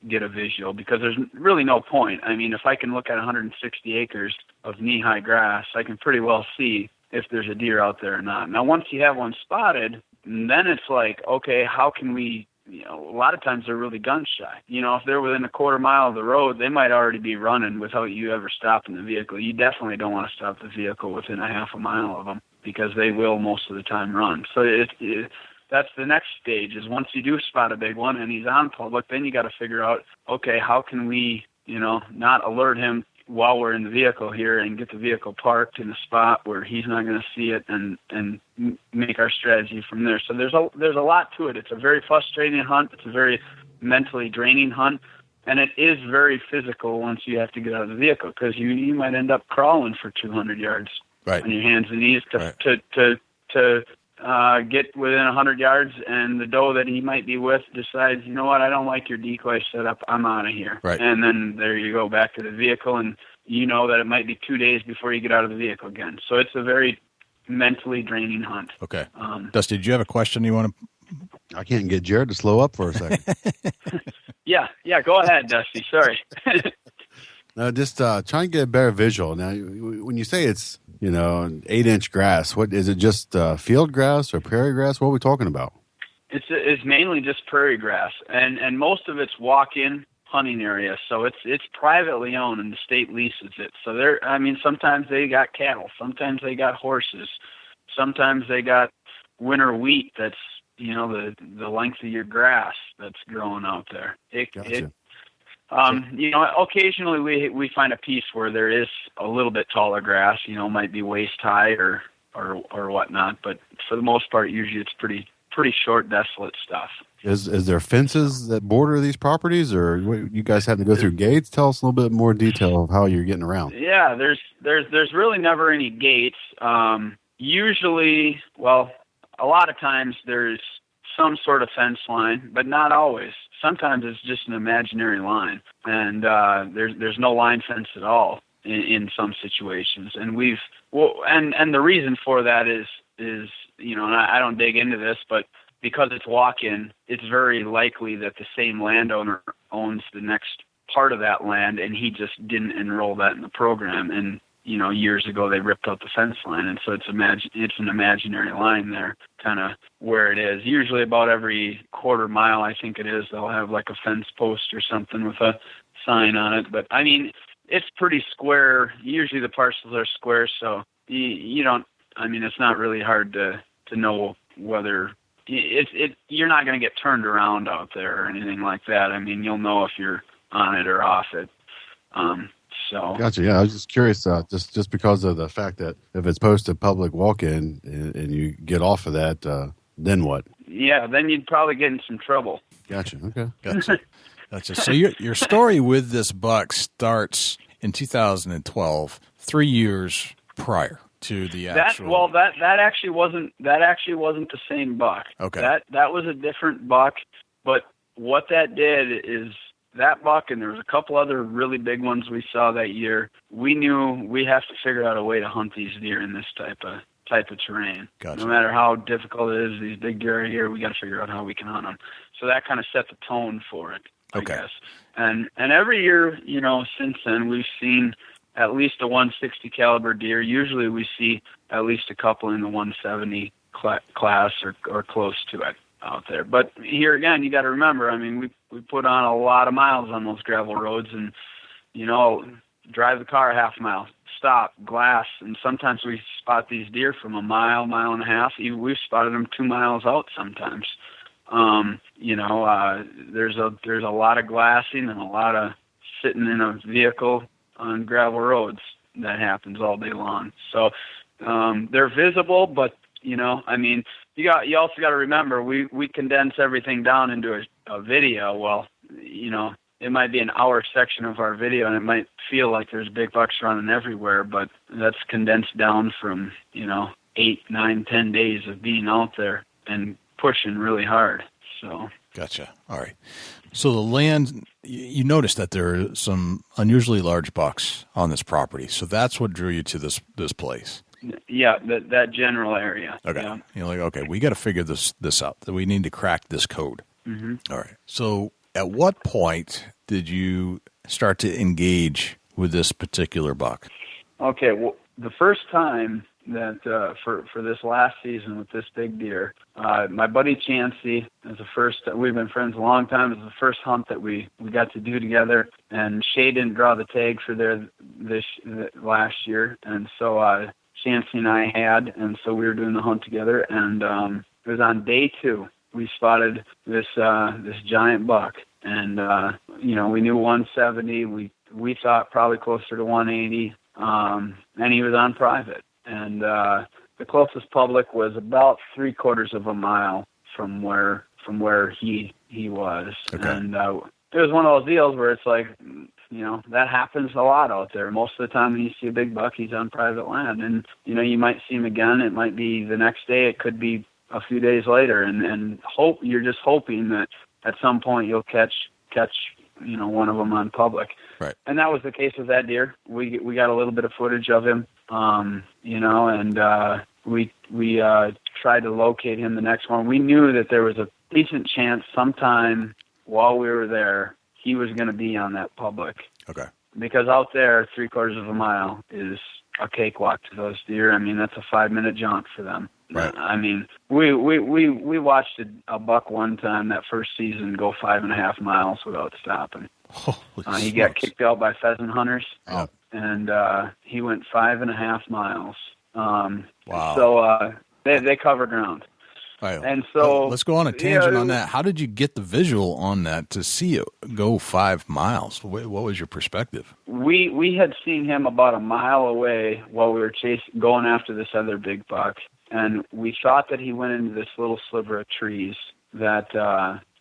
Speaker 7: get a visual, because there's really no point. I mean, if I can look at 160 acres of knee-high grass, I can pretty well see if there's a deer out there or not. Now, once you have one spotted, then it's like, okay, how can we, a lot of times they're really gun shy. If they're within a quarter mile of the road, they might already be running without you ever stopping the vehicle. You definitely don't want to stop the vehicle within a half a mile of them, because they will most of the time run. So that's the next stage, is once you do spot a big one and he's on public, then you got to figure out, okay, how can we, not alert him while we're in the vehicle here and get the vehicle parked in a spot where he's not going to see it, and make our strategy from there. So there's a lot to it. It's a very frustrating hunt. It's a very mentally draining hunt, and it is very physical once you have to get out of the vehicle, because you might end up crawling for 200 yards on your hands and knees to get within 100 yards, and the doe that he might be with decides, you know what, I don't like your decoy setup, I'm out of here.
Speaker 1: Right.
Speaker 7: And then there you go, back to the vehicle, and you know that it might be 2 days before you get out of the vehicle again. So it's a very mentally draining hunt.
Speaker 1: Okay. Dusty, did you have a question you want to?
Speaker 5: I can't get Jared to slow up for a second.
Speaker 7: Yeah, go ahead, Dusty. Sorry.
Speaker 5: No, just trying to get a better visual. Now, when you say it's, an 8-inch grass, what is it? Just field grass or prairie grass? What are we talking about?
Speaker 7: It's mainly just prairie grass, and most of it's walk-in hunting area. So it's privately owned, and the state leases it. So sometimes they got cattle, sometimes they got horses, sometimes they got winter wheat that's the length of your grass that's growing out there.
Speaker 5: Gotcha.
Speaker 7: Occasionally we find a piece where there is a little bit taller grass, might be waist high or whatnot, but for the most part, usually it's pretty short, desolate stuff.
Speaker 5: Is there fences that border these properties, or you guys have to go through gates? Tell us a little bit more detail of how you're getting around.
Speaker 7: Yeah, there's really never any gates. Usually, a lot of times there's some sort of fence line, but not always. Sometimes it's just an imaginary line, and there's no line fence at all in some situations. And and the reason for that is and I don't dig into this, but because it's walk-in, it's very likely that the same landowner owns the next part of that land, and he just didn't enroll that in the program. And years ago they ripped out the fence line, and so it's an imaginary line there, kind of where it is. Usually about every quarter mile, I think it is, they'll have like a fence post or something with a sign on it. But it's pretty square. Usually the parcels are square, so you don't. It's not really hard to know whether you're not going to get turned around out there or anything like that. You'll know if you're on it or off it. So
Speaker 5: gotcha. Yeah, I was just curious, just because of the fact that if it's posted public walk-in and you get off of that, then what?
Speaker 7: Yeah, then you'd probably get in some trouble.
Speaker 5: Gotcha. Okay.
Speaker 1: Gotcha. So your story with this buck starts in 2012, 3 years prior to the actual.
Speaker 7: That actually wasn't the same buck.
Speaker 5: Okay.
Speaker 7: That was a different buck, but what that did is, that buck, and there was a couple other really big ones we saw that year, we knew we have to figure out a way to hunt these deer in this type of terrain.
Speaker 1: Gotcha.
Speaker 7: No matter how difficult it is, these big deer are here, we got to figure out how we can hunt them. So that kind of set the tone for it, I guess. And every year, since then, we've seen at least a 160 caliber deer. Usually we see at least a couple in the 170 class or close to it out there. But here again, you got to remember, we put on a lot of miles on those gravel roads, and drive the car a half mile, stop, glass, and sometimes we spot these deer from a mile and a half. We've spotted them 2 miles out sometimes. There's a lot of glassing and a lot of sitting in a vehicle on gravel roads that happens all day long. So they're visible, but you also got to remember, we condense everything down into a video. Well, it might be an hour section of our video, and it might feel like there's big bucks running everywhere, but that's condensed down from 8, 9, 10 days of being out there and pushing really hard. So.
Speaker 1: Gotcha. All right. So the land, you noticed that there are some unusually large bucks on this property. So that's what drew you to this place.
Speaker 7: Yeah, that general area.
Speaker 1: Okay.
Speaker 7: Yeah.
Speaker 1: You're like, okay, we got to figure this out. That we need to crack this code.
Speaker 7: Mm-hmm.
Speaker 1: All right. So at what point did you start to engage with this particular buck?
Speaker 7: Okay. Well, the first time that for this last season with this big deer, my buddy Chancey is the first. We've been friends a long time. It was the first hunt that we got to do together, and Shay didn't draw the tag for this last year, and so Chancey and I had, and so we were doing the hunt together, and it was on day 2 we spotted this giant buck, and we knew 170. We thought probably closer to 180, and he was on private. And the closest public was about 3/4 of a mile from where he was.
Speaker 1: Okay.
Speaker 7: And it was one of those deals where it's like, that happens a lot out there. Most of the time when you see a big buck, he's on private land, and you might see him again. It might be the next day. It could be a few days later, and you're just hoping that at some point you'll catch one of them on public.
Speaker 1: Right.
Speaker 7: And that was the case with that deer. We got a little bit of footage of him, and we tried to locate him the next one. We knew that there was a decent chance sometime while we were there he was going to be on that public.
Speaker 1: Okay.
Speaker 7: Because out there, 3/4 of a mile is a cakewalk to those deer. I mean, that's a 5-minute jaunt for them.
Speaker 1: Right.
Speaker 7: I mean, we watched a buck one time that first season go 5.5 miles without stopping. He got kicked out by pheasant hunters.
Speaker 1: Oh.
Speaker 7: And he went 5.5 miles.
Speaker 1: Wow.
Speaker 7: So they covered ground.
Speaker 1: Right.
Speaker 7: And so
Speaker 1: let's go on a tangent on that. How did you get the visual on that to see it go 5 miles? What was your perspective?
Speaker 7: We had seen him about a mile away while we were going after this other big buck, and we thought that he went into this little sliver of trees that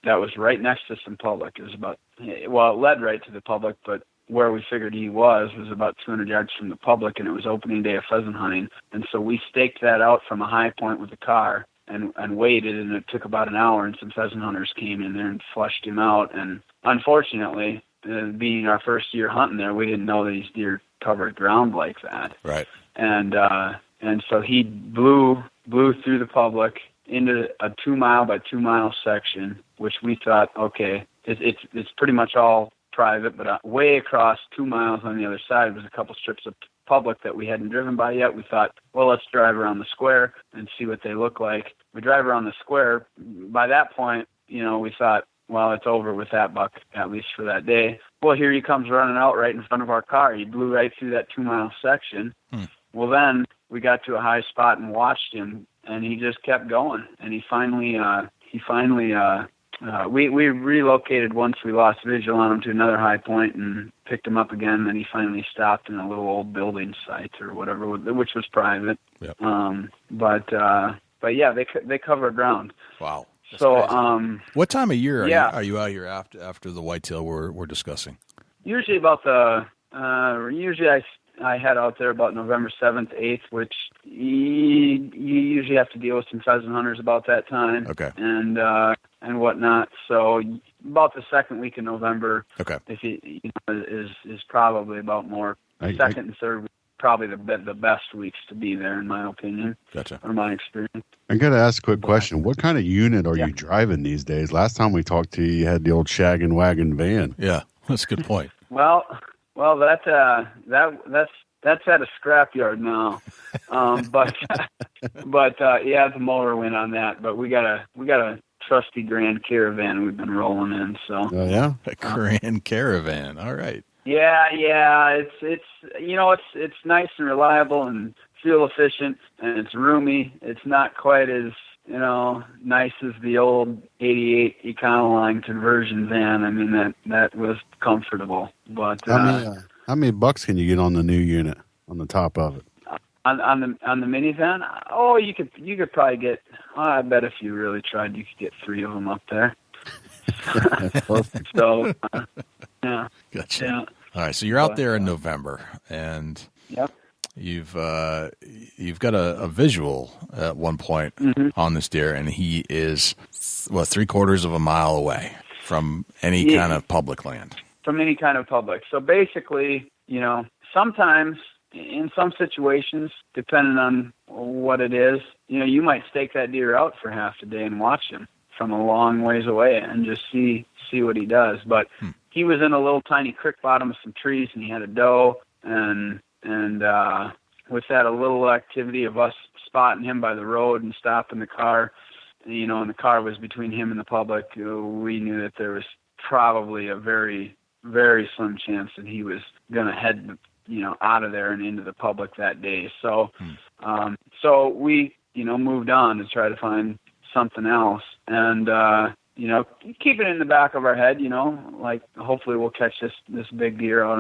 Speaker 7: was right next to some public. It was it led right to the public, but where we figured he was about 200 yards from the public, and it was opening day of pheasant hunting. And so we staked that out from a high point with the car and waited, and it took about an hour, and some pheasant hunters came in there and flushed him out. And unfortunately, being our first year hunting there, we didn't know that these deer covered ground like that.
Speaker 1: Right.
Speaker 7: And so he blew through the public into a 2 mile by 2 mile section, which we thought, okay, it's pretty much all private, but way across 2 miles on the other side was a couple strips of public that we hadn't driven by yet. We thought, well, let's drive around the square and see what they look like. We drive around the square. By that point, we thought, well, it's over with that buck, at least for that day. Well, here he comes running out right in front of our car. He blew right through that 2 mile section. Well, then we got to a high spot and watched him, and he just kept going. And he finally we relocated once we lost visual on him to another high point and picked him up again. And he finally stopped in a little old building site or whatever, which was private.
Speaker 1: Yep.
Speaker 7: But yeah, they covered ground.
Speaker 1: Wow. That's
Speaker 7: so
Speaker 1: crazy. What time of year are you out here after the whitetail we're discussing?
Speaker 7: Usually I head out there about November 7th, 8th, which you usually have to deal with some pheasant hunters about that time.
Speaker 1: Okay.
Speaker 7: And whatnot. So about the second week in November.
Speaker 1: Okay.
Speaker 7: If is probably about more second and third week, probably the best weeks to be there, in my opinion.
Speaker 1: Gotcha.
Speaker 7: From my experience.
Speaker 5: I got to ask a quick question. What kind of unit are you driving these days? Last time we talked to you had the old shag and wagon van.
Speaker 1: Yeah, that's a good point.
Speaker 7: Well, that's at a scrapyard now. But the motor went on that. But we got a trusty Grand Caravan we've been rolling in. So.
Speaker 5: Oh yeah,
Speaker 1: a Grand Caravan. All right.
Speaker 7: Yeah. It's nice and reliable and fuel efficient, and it's roomy. It's not quite as nice as the old '88 Econoline conversion van. I mean that was comfortable. But
Speaker 5: how many bucks can you get on the new unit on the top of it?
Speaker 7: On the minivan? Oh, you could probably get. I bet if you really tried, you could get 3 of them up there.
Speaker 5: Perfect.
Speaker 7: So, yeah.
Speaker 1: Gotcha.
Speaker 7: Yeah.
Speaker 1: All right, so you're out there in November, and
Speaker 7: yep.
Speaker 1: you've got a visual at one point on this deer, and he is 3/4 of a mile away from any kind of public land.
Speaker 7: From any kind of public. So basically, sometimes in some situations, depending on what it is, you might stake that deer out for half the day and watch him from a long ways away and just see what he does. But he was in a little tiny creek bottom with some trees, and he had a doe, and with that, a little activity of us spotting him by the road and stopping the car, and the car was between him and the public, we knew that there was probably a very, very slim chance that he was going to head, out of there and into the public that day. So, so we, moved on to try to find something else, and keep it in the back of our head, like hopefully we'll catch this big deer out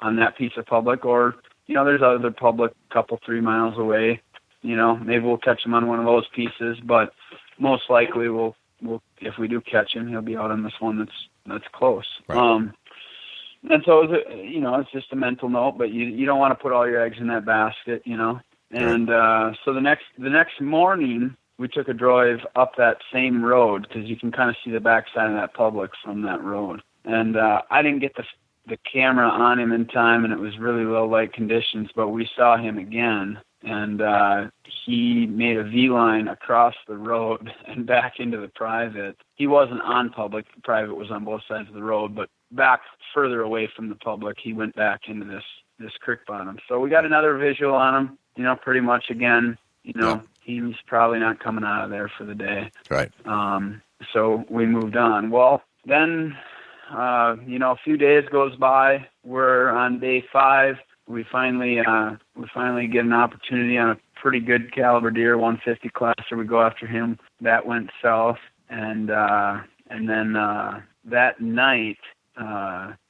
Speaker 7: on that piece of public, or there's other public couple 3 miles away, maybe we'll catch him on one of those pieces, but most likely we'll if we do catch him, he'll be out on this one that's close. Right. And so it's just a mental note, but you don't want to put all your eggs in that basket, And so the next morning, we took a drive up that same road, because you can kind of see the backside of that public from that road. And I didn't get the camera on him in time, and it was really low light conditions, but we saw him again, and he made a V-line across the road and back into the private. He wasn't on public. The private was on both sides of the road, but back further away from the public, he went back into this creek bottom. So we got another visual on him, pretty much again, he's probably not coming out of there for the day.
Speaker 1: Right.
Speaker 7: So we moved on. Well, then, a few days goes by. We're on day 5. We finally get an opportunity on a pretty good caliber deer, 150 class. So we go after him. That went south, and then that night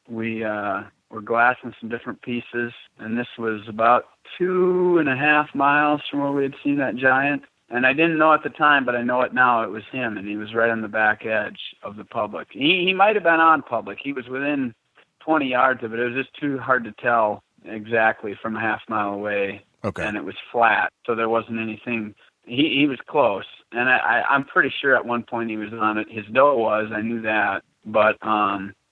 Speaker 7: we were glassing some different pieces, and this was about 2.5 miles from where we had seen that giant. And I didn't know at the time, but I know it now. It was him, and he was right on the back edge of the public. He might have been on public. He was within 20 yards of it. It was just too hard to tell exactly from a half mile away.
Speaker 1: Okay.
Speaker 7: And it was flat, so there wasn't anything. He was close, and I'm pretty sure at one point he was on it. His doe was. I knew that, but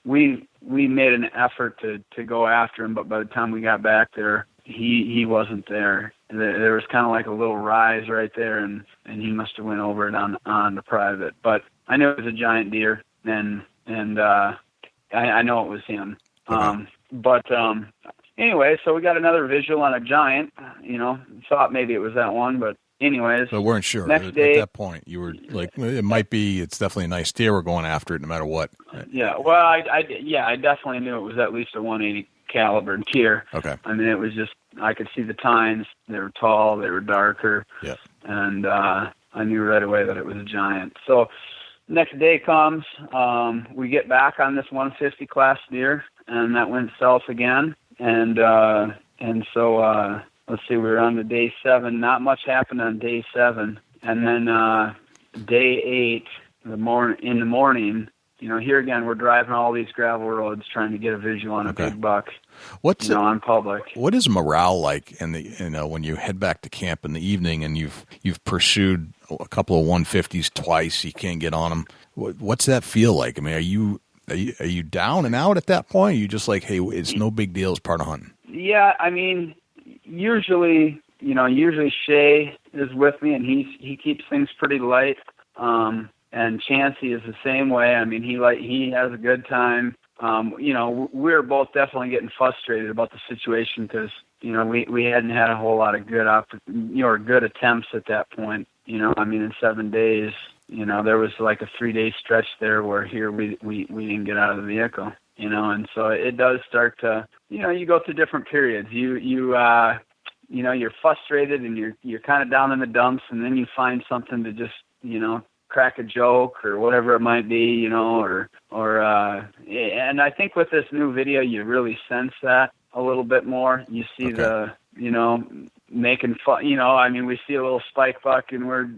Speaker 7: we made an effort to go after him. But by the time we got back there, he wasn't there. There was kind of like a little rise right there, and he must have went over it on the private. But I knew it was a giant deer, and I know it was him.
Speaker 1: Okay.
Speaker 7: Anyway, so we got another visual on a giant. Thought maybe it was that one, but anyways.
Speaker 1: So weren't sure.
Speaker 7: Next
Speaker 1: at
Speaker 7: day,
Speaker 1: that point, you were like, it might be. It's definitely a nice deer. We're going after it no matter what.
Speaker 7: Yeah. Well, I definitely knew it was at least a 180 caliber deer.
Speaker 1: Okay.
Speaker 7: I mean, it was just, I could see the tines. They were tall. They were darker.
Speaker 1: Yeah.
Speaker 7: And I knew right away that it was a giant. So next day comes, we get back on this 150 class deer, and that went south again. And so let's see, we were on to day 7. Not much happened on day 7. And then day 8, in the morning, here again, we're driving all these gravel roads trying to get a visual on a big buck.
Speaker 1: What's
Speaker 7: on public?
Speaker 1: What is morale like in the when you head back to camp in the evening and you've pursued a couple of 150s twice, you can't get on them? What's that feel like? I mean, are you down and out at that point? Are you just like, hey, it's no big deal, it's part of hunting?
Speaker 7: Yeah, I mean, usually Shay is with me, and he keeps things pretty light. And Chancey is the same way. I mean, he has a good time. We're both definitely getting frustrated about the situation because, we hadn't had a whole lot of good attempts at that point. I mean, in 7 days, there was like a 3-day stretch there where here we didn't get out of the vehicle, and so it does start to, you go through different periods. You're frustrated and you're kind of down in the dumps, and then you find something to just, crack a joke or whatever it might be, and I think with this new video, you really sense that a little bit more. You see making fun, I mean, we see a little spike buck and we're,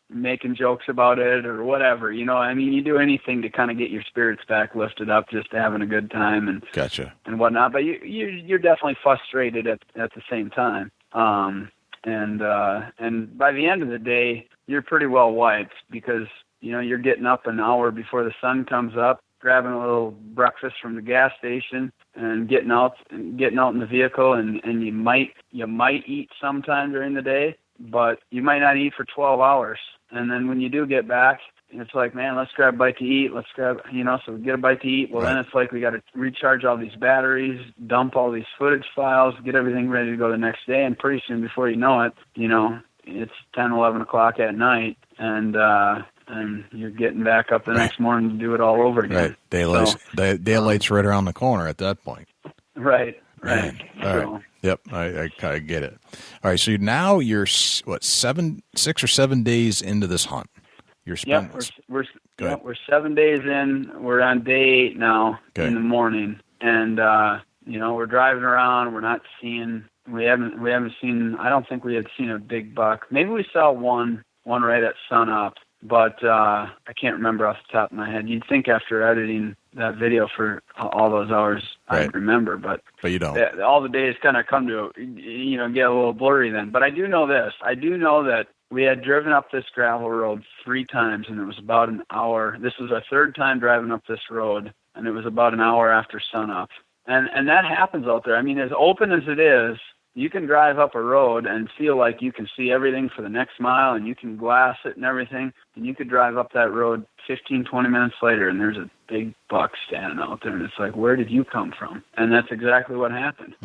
Speaker 7: making jokes about it or whatever, I mean, you do anything to kind of get your spirits back lifted up, just having a good time and
Speaker 1: Gotcha.
Speaker 7: and whatnot. But you're definitely frustrated at the same time. And by the end of the day, you're pretty well wiped because, you're getting up an hour before the sun comes up, grabbing a little breakfast from the gas station and getting out in the vehicle, and you might eat sometime during the day, but you might not eat for 12 hours. And then when you do get back, it's like, man, let's grab a bite to eat. Let's grab, so we get a bite to eat. Well, Then it's like we got to recharge all these batteries, dump all these footage files, get everything ready to go the next day. And pretty soon, before you know it, it's 10, 11 o'clock at night, and you're getting back up the next morning to do it all over again.
Speaker 1: Right. Daylight's right around the corner at that point.
Speaker 7: Right.
Speaker 1: Man. All right. Yep. I kind of get it. All right. So now you're 6 or 7 days into this hunt. You're spending.
Speaker 7: Yep, we're 7 days in. We're on day 8 now in the morning, and we're driving around. We're not seeing. We haven't seen. I don't think we had seen a big buck. Maybe we saw one right at sunup, but I can't remember off the top of my head. You'd think after editing that video for all those hours, I'd remember, but
Speaker 1: you don't.
Speaker 7: All the days kind of come to get a little blurry then. But I do know this. I do know that we had driven up this gravel road 3 times, and it was about an hour. This was our 3rd time driving up this road, and it was about an hour after sunup. And that happens out there. I mean, as open as it is, you can drive up a road and feel like you can see everything for the next mile, and you can glass it and everything, and you could drive up that road 15, 20 minutes later, and there's a big buck standing out there, and it's like, where did you come from? And that's exactly what happened.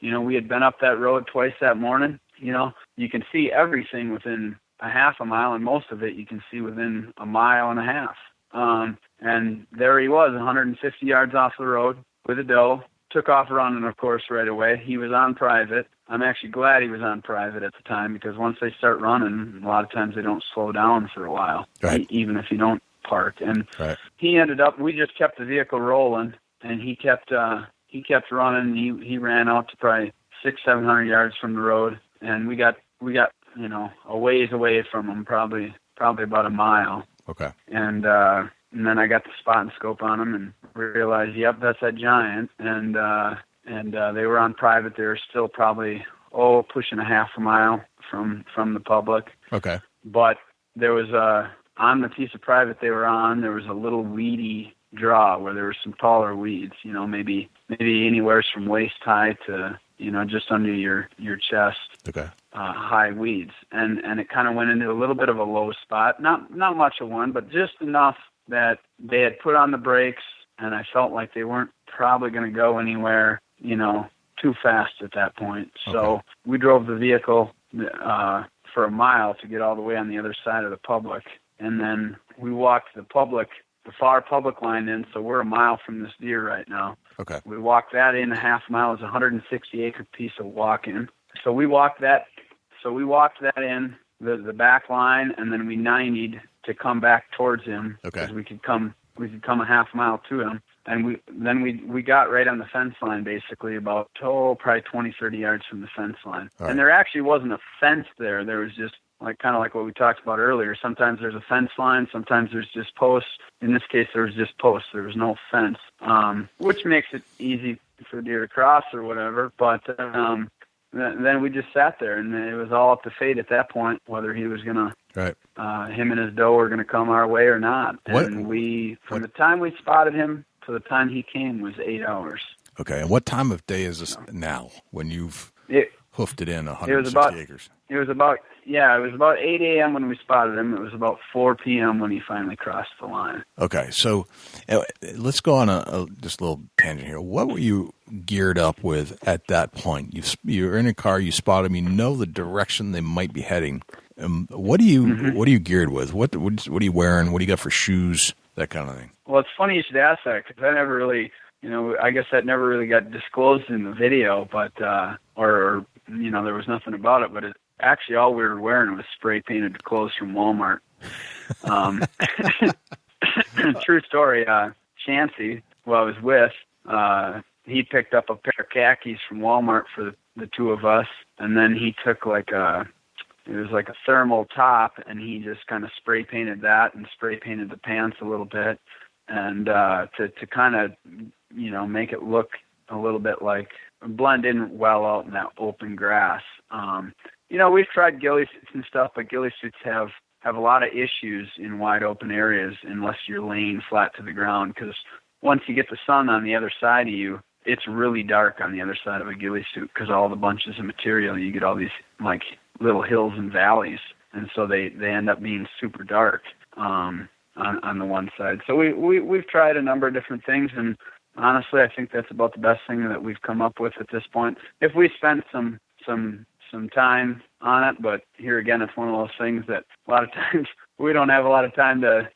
Speaker 7: We had been up that road twice that morning. You can see everything within a half a mile, and most of it you can see within a mile and a half. And there he was, 150 yards off the road with a doe. Took off running, of course, right away. He was on private. I'm actually glad he was on private at the time, because once they start running, a lot of times they don't slow down for a while, even if you don't park. And he ended up, we just kept the vehicle rolling, and he kept running. He ran out to probably 600-700 yards from the road, and we got a ways away from him, probably about a mile.
Speaker 1: Okay.
Speaker 7: And then I got the spot and scope on him and realized, yep, that's that giant. And they were on private. They were still probably, pushing a half a mile from the public.
Speaker 1: Okay.
Speaker 7: But there was on the piece of private they were on, there was a little weedy draw where there were some taller weeds, maybe anywhere from waist high to, just under your chest.
Speaker 1: Okay.
Speaker 7: High weeds. And it kind of went into a little bit of a low spot. Not much of one, but just enough that they had put on the brakes, and I felt like they weren't probably going to go anywhere, too fast at that point.
Speaker 1: Okay.
Speaker 7: So we drove the vehicle for a mile to get all the way on the other side of the public. And then we walked the far public line in, so we're a mile from this deer right now.
Speaker 1: Okay.
Speaker 7: We walked that in a half mile. It's a 160-acre piece of walk-in. So we walked that in, the back line, and then we 90'd to come back towards him, because we could come a half mile to him, and we got right on the fence line, basically about probably 20-30 yards from the fence line.
Speaker 1: All right.
Speaker 7: And there actually wasn't a fence there. There was just kind of like what we talked about earlier. Sometimes there's a fence line, sometimes there's just posts. In this case, there was just posts. There was no fence, which makes it easy for the deer to cross or whatever. But then we just sat there, and it was all up to fate at that point, whether he was going to, him and his doe were going to come our way or not. And from the time we spotted him to the time he came was 8 hours.
Speaker 1: Okay. And what time of day is this now when you've hoofed it in 160 acres?
Speaker 7: It was about 8 a.m. when we spotted him. It was about 4 p.m. when he finally crossed the line.
Speaker 1: Okay, so let's go on just a little tangent here. What were you geared up with at that point? You're in a car, you spot them, you know the direction they might be heading. What are you geared with? What are you wearing? What do you got for shoes? That kind of thing.
Speaker 7: Well, it's funny you should ask that, because I never really, I guess that never really got disclosed in the video, but or there was nothing about it, but actually all we were wearing was spray painted clothes from Walmart. True story. Chancey, who I was with, he picked up a pair of khakis from Walmart for the two of us, and then he took it was like a thermal top, and he just kind of spray painted that and spray painted the pants a little bit, and to kind of, make it look a little bit like blend in well out in that open grass. We've tried ghillie suits and stuff, but ghillie suits have a lot of issues in wide open areas unless you're laying flat to the ground, because once you get the sun on the other side of you, it's really dark on the other side of a ghillie suit because all the bunches of material, you get all these like little hills and valleys, and so they end up being super dark on the one side. So we've tried a number of different things, and honestly, I think that's about the best thing that we've come up with at this point. If we spent some time on it, but here again, it's one of those things that a lot of times we don't have a lot of time to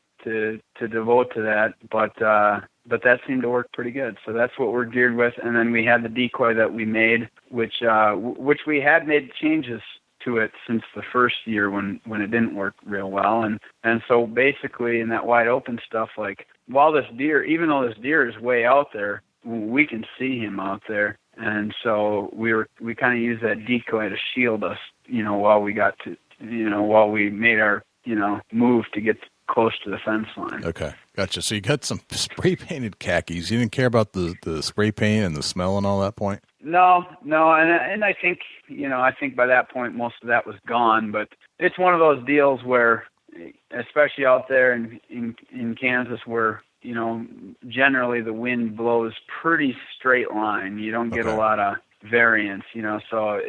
Speaker 7: devote to that, but that seemed to work pretty good. So that's what we're geared with. And then we had the decoy that we made, which we had made changes to it since the first year when it didn't work real well. And so basically in that wide open stuff, like while this deer, even though this deer is way out there, we can see him out there. And so we kind of use that decoy to shield us, while we got to, while we made our, move to get close to the fence line.
Speaker 1: Okay, gotcha. So you got some spray painted khakis. You didn't care about the spray paint and the smell and all that point?
Speaker 7: No, and I think by that point most of that was gone. But it's one of those deals where, especially out there in Kansas, where generally the wind blows pretty straight line. You don't get a lot of variance. So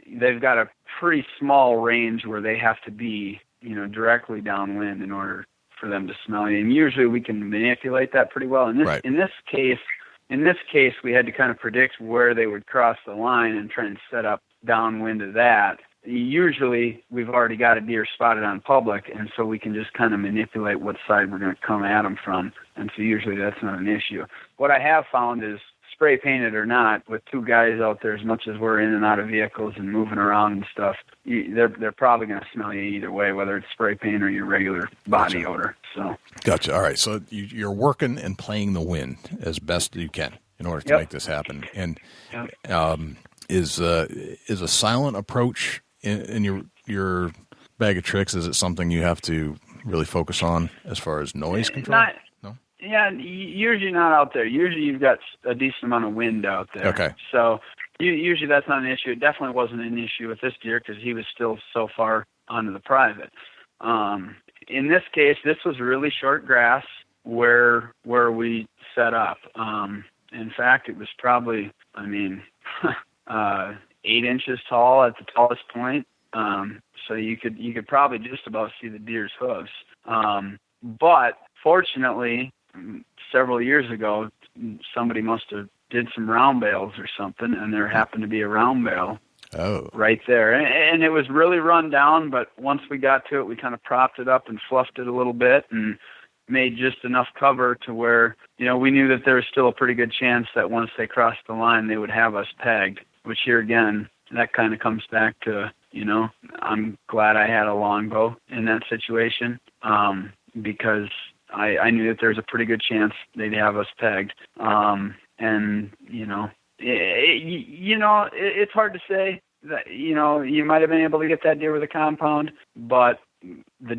Speaker 7: they've got a pretty small range where they have to be directly downwind in order for them to smell you. And usually we can manipulate that pretty well. In this case, we had to kind of predict where they would cross the line and try and set up downwind of that. Usually we've already got a deer spotted on public, and so we can just kind of manipulate what side we're going to come at them from. And so usually that's not an issue. What I have found is, spray painted or not, with two guys out there, as much as we're in and out of vehicles and moving around and stuff, they're probably going to smell you either way, whether it's spray paint or your regular body odor. So
Speaker 1: gotcha. All right. So you're working and playing the wind as best you can in order to make this happen. And is a silent approach in your bag of tricks? Is it something you have to really focus on as far as noise control?
Speaker 7: Yeah, usually not out there. Usually you've got a decent amount of wind out there.
Speaker 1: Okay.
Speaker 7: So usually that's not an issue. It definitely wasn't an issue with this deer because he was still so far onto the private. In this case, this was really short grass where we set up. In fact, it was probably, 8 inches tall at the tallest point. So you could probably just about see the deer's hooves. But fortunately, several years ago, somebody must have did some round bales or something, and there happened to be a round bale right there. And it was really run down, but once we got to it, we kind of propped it up and fluffed it a little bit and made just enough cover to where, we knew that there was still a pretty good chance that once they crossed the line, they would have us pegged, which here again, that kind of comes back to, I'm glad I had a longbow in that situation, because I knew that there's a pretty good chance they'd have us pegged. It's hard to say that, you might have been able to get that deer with a compound, but the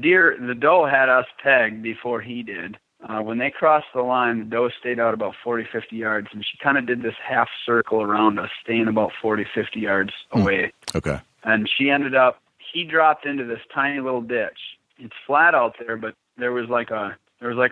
Speaker 7: doe had us pegged before he did. When they crossed the line, the doe stayed out about 40, 50 yards, and she kind of did this half circle around us, staying about 40, 50 yards away.
Speaker 1: Okay.
Speaker 7: And he dropped into this tiny little ditch. It's flat out there, but there was like a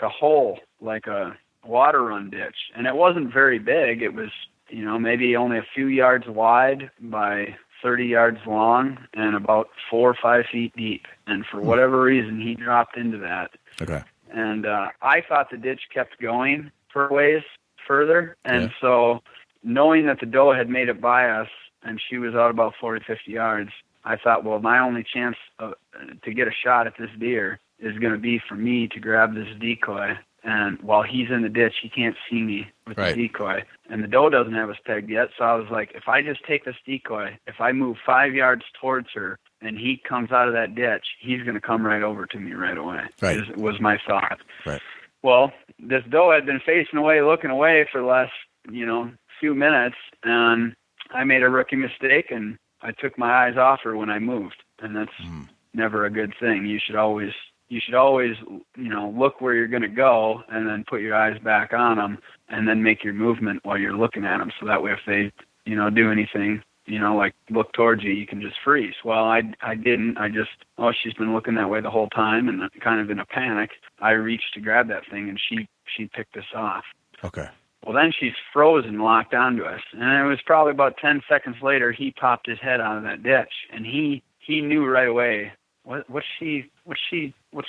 Speaker 7: hole, like a water run ditch. And it wasn't very big. It was, maybe only a few yards wide by 30 yards long and about 4 or 5 feet deep. And for whatever reason, he dropped into that.
Speaker 1: Okay.
Speaker 7: And I thought the ditch kept going for a ways further. And so knowing that the doe had made it by us and she was out about 40, 50 yards, I thought, well, my only chance to get a shot at this deer is going to be for me to grab this decoy. And while he's in the ditch, he can't see me with the decoy. And the doe doesn't have us pegged yet. So I was like, if I just take this decoy, if I move 5 yards towards her and he comes out of that ditch, he's going to come right over to me right away. Was my thought.
Speaker 1: Right.
Speaker 7: Well, this doe had been facing away, looking away for the last few minutes, and I made a rookie mistake, and I took my eyes off her when I moved, and that's never a good thing. You should always, look where you're going to go, and then put your eyes back on them, and then make your movement while you're looking at them. So that way, if they, do anything, like look towards you, you can just freeze. Well, I didn't. I just, she's been looking that way the whole time, and kind of in a panic, I reached to grab that thing, and she picked us off.
Speaker 1: Okay.
Speaker 7: Well, then she's frozen, locked onto us, and it was probably about 10 seconds later he popped his head out of that ditch, and he knew right away what's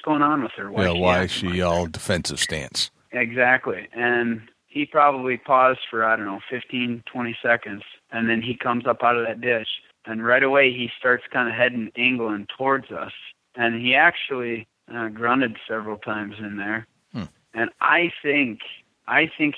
Speaker 7: going on with her.
Speaker 1: Why is she all defensive stance?
Speaker 7: Exactly, and he probably paused for 15, 20 seconds, and then he comes up out of that ditch, and right away he starts kind of heading, angling towards us, and he actually grunted several times in there, and I think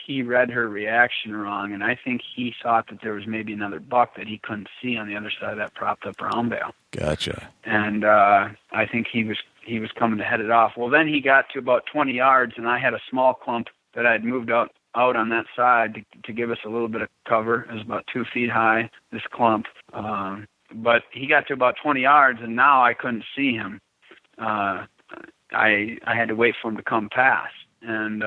Speaker 7: he read her reaction wrong, and I think he thought that there was maybe another buck that he couldn't see on the other side of that propped up round bale.
Speaker 1: Gotcha.
Speaker 7: And I think he was coming to head it off. Well, then he got to about 20 yards, and I had a small clump that I had moved out on that side to give us a little bit of cover. It was about 2 feet high, this clump. But he got to about 20 yards, and now I couldn't see him. I had to wait for him to come past. And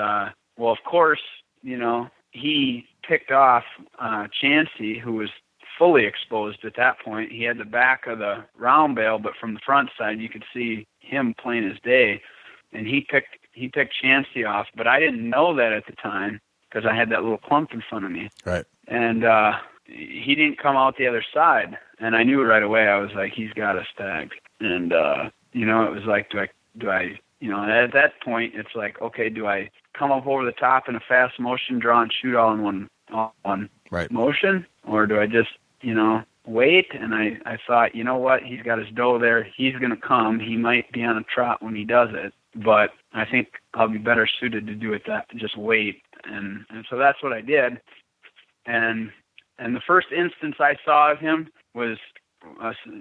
Speaker 7: well, of course, he picked off Chansey, who was fully exposed at that point. He had the back of the round bale, but from the front side, you could see him plain as day. And he picked Chansey off, but I didn't know that at the time because I had that little clump in front of me.
Speaker 1: Right.
Speaker 7: And he didn't come out the other side, and I knew right away. I was like, he's got us tagged. And it was like, do I? At that point, it's like, okay, do I come up over the top in a fast motion, draw and shoot all in one
Speaker 1: right.
Speaker 7: motion, or do I just, wait? And I thought, you know what, he's got his doe there. He's going to come. He might be on a trot when he does it, but I think I'll be better suited to do it just wait. And so that's what I did. And the first instance I saw of him was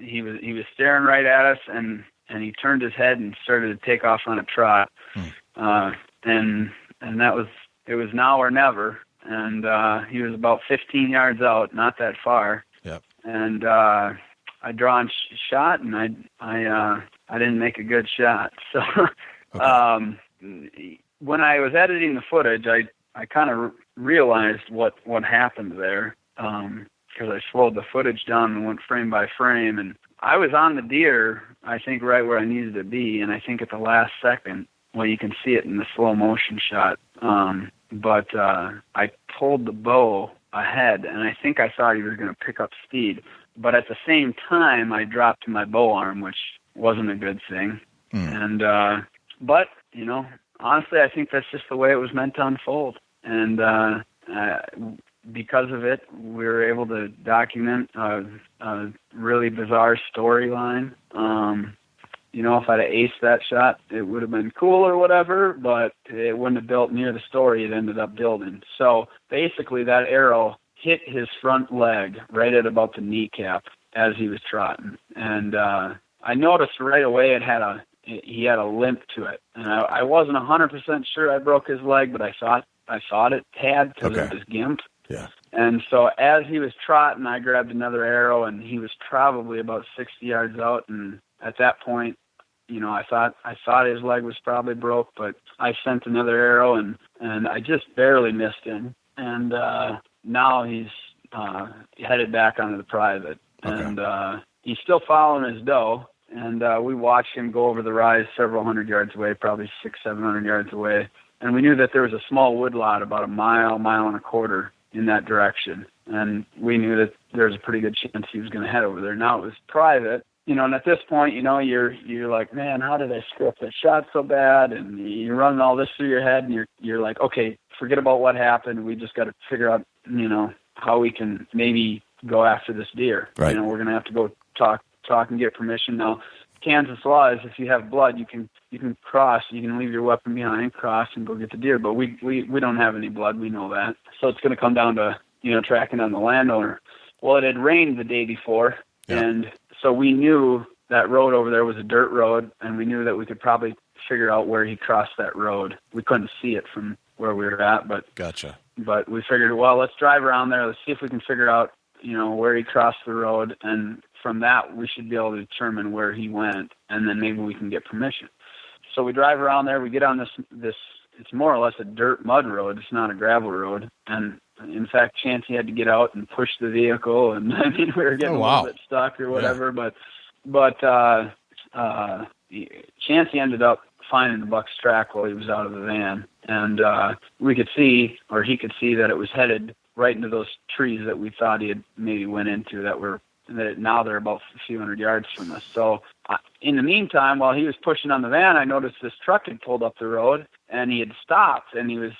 Speaker 7: he was staring right at us, and he turned his head and started to take off on a trot. And it was now or never. And he was about 15 yards out, not that far.
Speaker 1: Yep.
Speaker 7: And I draw and shot, and I didn't make a good shot. So
Speaker 1: okay.
Speaker 7: When I was editing the footage, I kind of realized what happened there, because I slowed the footage down and went frame by frame, and I was on the deer, I think, right where I needed to be, and I think at the last second, well, you can see it in the slow motion shot, but I pulled the bow ahead, and I think I thought he was going to pick up speed, but at the same time, I dropped my bow arm, which wasn't a good thing, and but, honestly, I think that's just the way it was meant to unfold, and because of it, we were able to document a really bizarre storyline. If I'd have aced that shot, it would have been cool or whatever, but it wouldn't have built near the story it ended up building. So basically that arrow hit his front leg right at about the kneecap as he was trotting. And I noticed right away he had a limp to it. And I wasn't 100% sure I broke his leg, but I thought it had because of his gimp.
Speaker 1: Yeah.
Speaker 7: And so as he was trotting, I grabbed another arrow, and he was probably about 60 yards out. And at that point, I thought his leg was probably broke, but I sent another arrow, and I just barely missed him. And now he's headed back onto the private, and he's still following his doe. And we watched him go over the rise several hundred yards away, probably 600-700 yards away. And we knew that there was a small woodlot about a mile and a quarter in that direction. And we knew that there was a pretty good chance he was going to head over there. Now it was private, and at this point, you're like, man, how did I screw up that shot so bad? And you're running all this through your head, and you're like, okay, forget about what happened. We just got to figure out, how we can maybe go after this deer.
Speaker 1: Right.
Speaker 7: We're going to have to go talk and get permission. Now, Kansas law is if you have blood, you can cross, you can leave your weapon behind, cross, and go get the deer. But we don't have any blood, we know that. So it's going to come down to, tracking down the landowner. Well, it had rained the day before, and so we knew that road over there was a dirt road, and we knew that we could probably figure out where he crossed that road. We couldn't see it from where we were at, but
Speaker 1: gotcha.
Speaker 7: But we figured, well, let's drive around there. Let's see if we can figure out, where he crossed the road. And from that, we should be able to determine where he went. And then maybe we can get permission. So we drive around there. We get on this, it's more or less a dirt mud road. It's not a gravel road. And in fact, Chancey had to get out and push the vehicle. And I mean, we were getting a little bit stuck or whatever. Yeah. But Chancey ended up finding the buck's track while he was out of the van. And we could see, or he could see, that it was headed right into those trees that we thought he had maybe went into that now they're about a few hundred yards from us. So in the meantime, while he was pushing on the van, I noticed this truck had pulled up the road and he had stopped, and he was,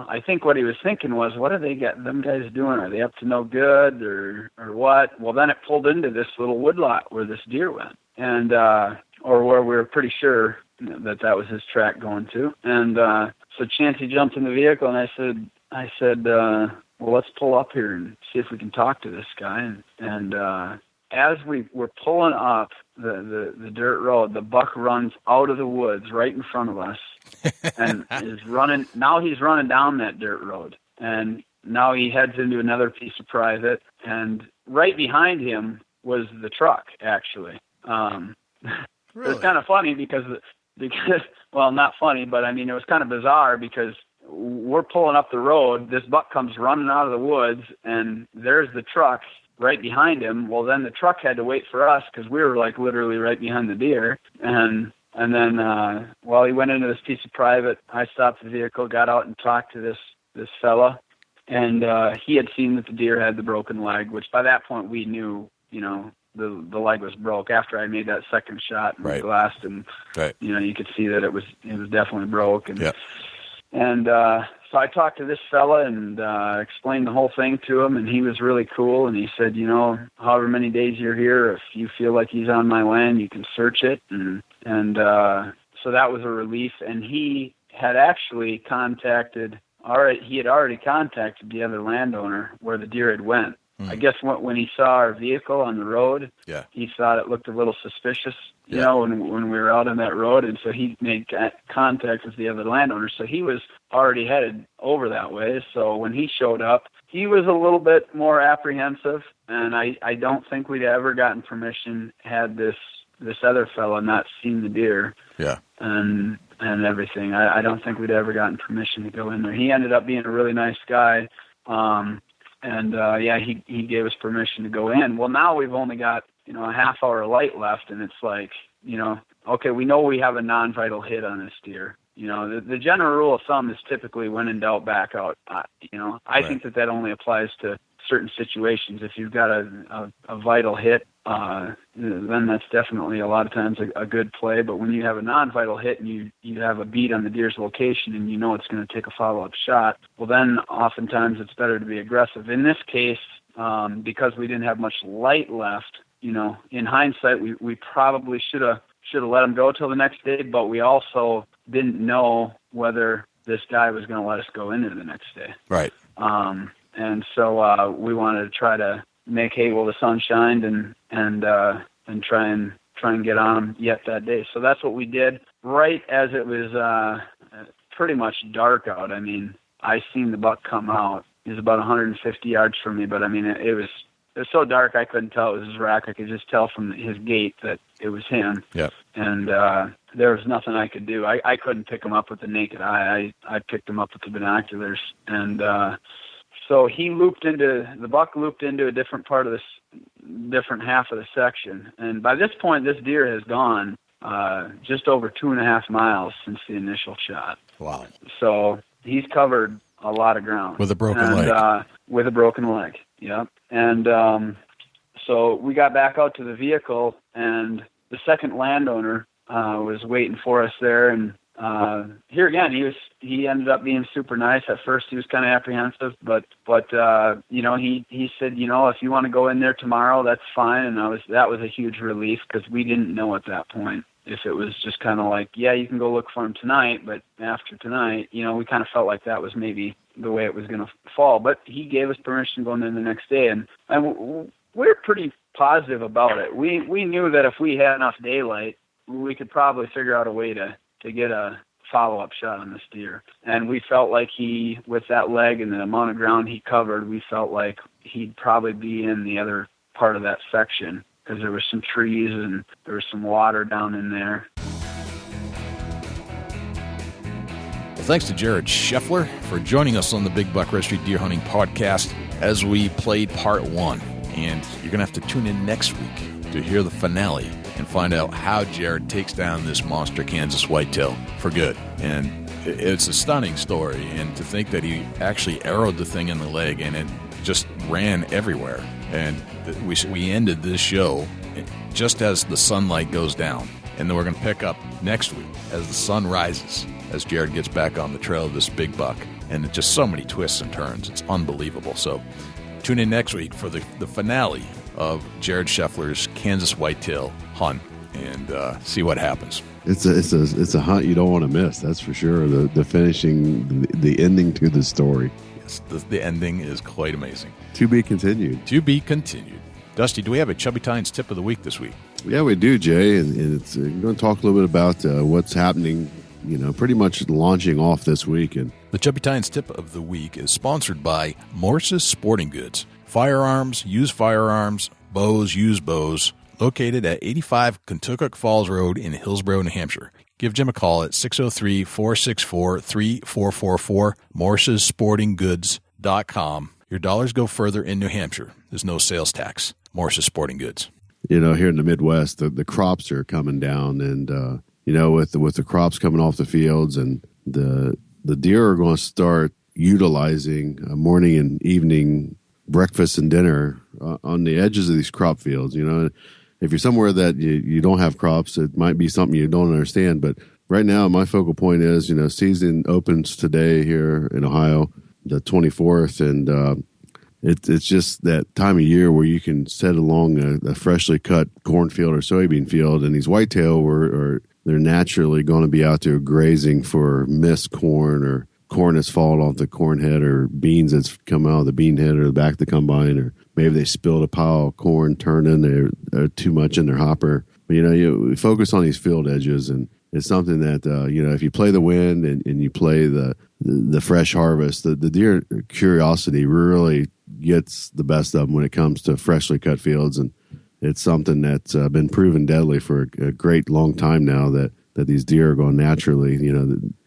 Speaker 7: I think what he was thinking was, what are them guys doing? Are they up to no good or what? Well, then it pulled into this little woodlot where this deer went, and or where we were pretty sure that was his track going to. And so Chancey jumped in the vehicle, and I said, well, let's pull up here and see if we can talk to this guy. And as we were pulling up the dirt road, the buck runs out of the woods right in front of us and is running. Now he's running down that dirt road, and now he heads into another piece of private, and right behind him was the truck, actually.
Speaker 1: Really?
Speaker 7: It was kind of funny because, well, not funny, but I mean, it was kind of bizarre because we're pulling up the road. This buck comes running out of the woods, and there's the truck right behind him. Well, then the truck had to wait for us because we were like literally right behind the deer. And then while he went into this piece of private, I stopped the vehicle, got out and talked to this fella, and he had seen that the deer had the broken leg, which by that point we knew, the leg was broke after I made that second shot and glassed, and you could see that it was definitely broke. And so I talked to this fella and explained the whole thing to him, and he was really cool. And he said, however many days you're here, if you feel like he's on my land, you can search it. And so that was a relief. And he had actually he had already contacted the other landowner where the deer had went. I guess when he saw our vehicle on the road, he thought it looked a little suspicious, when we were out on that road. And so he made contact with the other landowner. So he was already headed over that way. So when he showed up, he was a little bit more apprehensive. And I don't think we'd ever gotten permission had this other fella not seen the deer. Yeah. And everything. I don't think we'd ever gotten permission to go in there. He ended up being a really nice guy. He gave us permission to go in. Well, now we've only got, a half hour light left, and it's like, okay, we know we have a non-vital hit on this deer. The general rule of thumb is typically when in doubt, back out. I think that only applies to certain situations. If you've got a vital hit, then that's definitely a lot of times a good play. But when you have a non-vital hit and you have a bead on the deer's location and it's going to take a follow-up shot, well, then oftentimes it's better to be aggressive. In this case, because we didn't have much light left, in hindsight, we probably should have let him go till the next day, but we also didn't know whether this guy was going to let us go into the next day.
Speaker 1: Right.
Speaker 7: And so we wanted to try to make hay while the sun shined and try and get on him yet that day. So that's what we did. Right as it was pretty much dark out. I mean, I seen the buck come out. He was about 150 yards from me, but I mean, it was so dark I couldn't tell it was his rack. I could just tell from his gait that it was him. Yeah. And there was nothing I could do. I couldn't pick him up with the naked eye. I picked him up with the binoculars, and so the buck looped into a different part of different half of the section. And by this point, this deer has gone just over 2.5 miles since the initial shot.
Speaker 1: Wow.
Speaker 7: So he's covered a lot of ground.
Speaker 1: With a broken leg.
Speaker 7: With a broken leg, yeah. And so we got back out to the vehicle, and the second landowner was waiting for us there. And here again, he ended up being super nice. At first, he was kind of apprehensive, but he said, if you want to go in there tomorrow, that's fine. And that was a huge relief because we didn't know at that point if it was just kind of like, yeah, you can go look for him tonight, but after tonight, we kind of felt like that was maybe the way it was going to fall. But he gave us permission going in the next day, and we're pretty positive about it. We knew that if we had enough daylight, we could probably figure out a way to get a follow-up shot on this deer. And we felt like with that leg and the amount of ground he covered, we felt like he'd probably be in the other part of that section because there was some trees and there was some water down in there.
Speaker 1: Well, thanks to Jared Scheffler for joining us on the Big Buck Registry Deer Hunting Podcast as we played part 1. And you're going to have to tune in next week to hear the finale and find out how Jared takes down this monster Kansas whitetail for good. And it's a stunning story. And to think that he actually arrowed the thing in the leg and it just ran everywhere. And we ended this show just as the sunlight goes down. And then we're going to pick up next week as the sun rises, as Jared gets back on the trail of this big buck. And it's just so many twists and turns. It's unbelievable. So tune in next week for the finale of Jared Scheffler's Kansas whitetail hunt and see what happens.
Speaker 5: It's a hunt you don't want to miss. That's for sure. The finishing, the ending to the story.
Speaker 1: Yes, the ending is quite amazing.
Speaker 5: To be continued.
Speaker 1: To be continued. Dusty, do we have a Chubby Tines tip of the week this week?
Speaker 5: Yeah, we do, Jay. And it's we're going to talk a little bit about what's happening. Pretty much launching off this week. And
Speaker 1: the Chubby Tines tip of the week is sponsored by Morse's Sporting Goods. Firearms, used bows, used bows, located at 85 Kentucky Falls Road in Hillsborough, New Hampshire. Give Jim a call at 603-464-3444, morsessportinggoods.com. Your dollars go further in New Hampshire. There's no sales tax. Morse's Sporting Goods.
Speaker 5: Here in the Midwest, the crops are coming down, and with the crops coming off the fields, and the deer are going to start utilizing morning and evening breakfast and dinner on the edges of these crop fields. If you're somewhere that you don't have crops, it might be something you don't understand. But right now, my focal point is, season opens today here in Ohio, the 24th, and it's just that time of year where you can set along a freshly cut cornfield or soybean field, and these whitetail they're naturally going to be out there grazing for missed corn or corn that's fallen off the corn head or beans that's come out of the bean head or the back of the combine, or maybe they spilled a pile of corn, turned in there too much in their hopper. But, you focus on these field edges, and it's something that, if you play the wind and you play the fresh harvest, the deer curiosity really gets the best of them when it comes to freshly cut fields. And it's something that's been proven deadly for a great long time now that these deer are going naturally.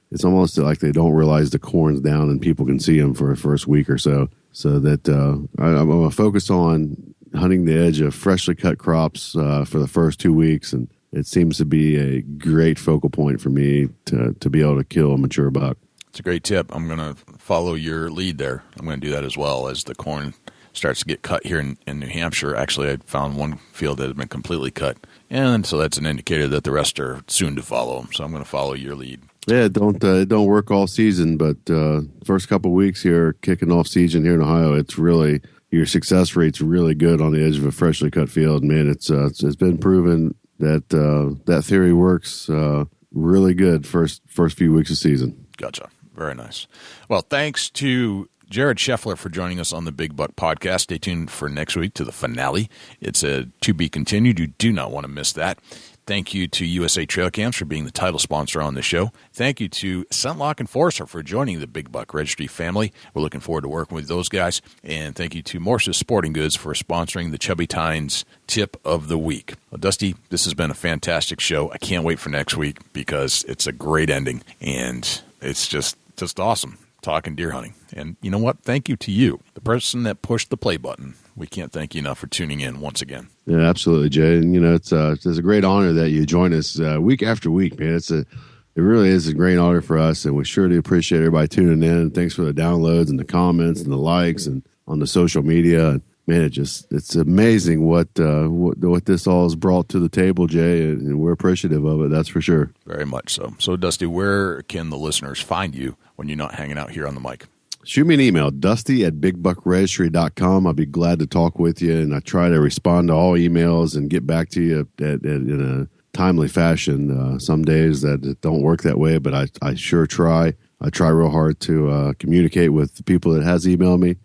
Speaker 5: It's almost like they don't realize the corn's down and people can see them for the first week or so. So that I'm going to focus on hunting the edge of freshly cut crops for the first 2 weeks. And it seems to be a great focal point for me to be able to kill a mature buck.
Speaker 1: It's a great tip. I'm going to follow your lead there. I'm going to do that as well as the corn starts to get cut here in New Hampshire. Actually, I found one field that had been completely cut, and so that's an indicator that the rest are soon to follow. So I'm going to follow your lead.
Speaker 5: Yeah, it don't work all season, but first couple of weeks here, kicking off season here in Ohio, it's really your success rate's really good on the edge of a freshly cut field. Man, it's been proven that that theory works really good first few weeks of season.
Speaker 1: Gotcha. Very nice. Well, thanks to Jared Scheffler for joining us on the Big Buck Podcast. Stay tuned for next week to the finale. It's a to be continued. You do not want to miss that. Thank you to USA Trail Cams for being the title sponsor on the show. Thank you to ScentLock and Forcer for joining the Big Buck Registry family. We're looking forward to working with those guys. And thank you to Morse's Sporting Goods for sponsoring the Chubby Tines Tip of the Week. Well, Dusty, this has been a fantastic show. I can't wait for next week because it's a great ending, and it's just awesome talking deer hunting. And you know what? Thank you to you, the person that pushed the play button. We can't thank you enough for tuning in once again.
Speaker 5: Yeah, absolutely, Jay. And it's a great honor that you join us week after week, man. It really is a great honor for us, and we sure do appreciate everybody tuning in. And thanks for the downloads and the comments and the likes and on the social media. And man, it's amazing what this all has brought to the table, Jay, and we're appreciative of it. That's for sure.
Speaker 1: Very much so. So, Dusty, where can the listeners find you when you're not hanging out here on the mic?
Speaker 5: Shoot me an email, dusty@bigbuckregistry.com. I'll be glad to talk with you, and I try to respond to all emails and get back to you in a timely fashion. Some days that it don't work that way, but I sure try. I try real hard to communicate with the people that has emailed me.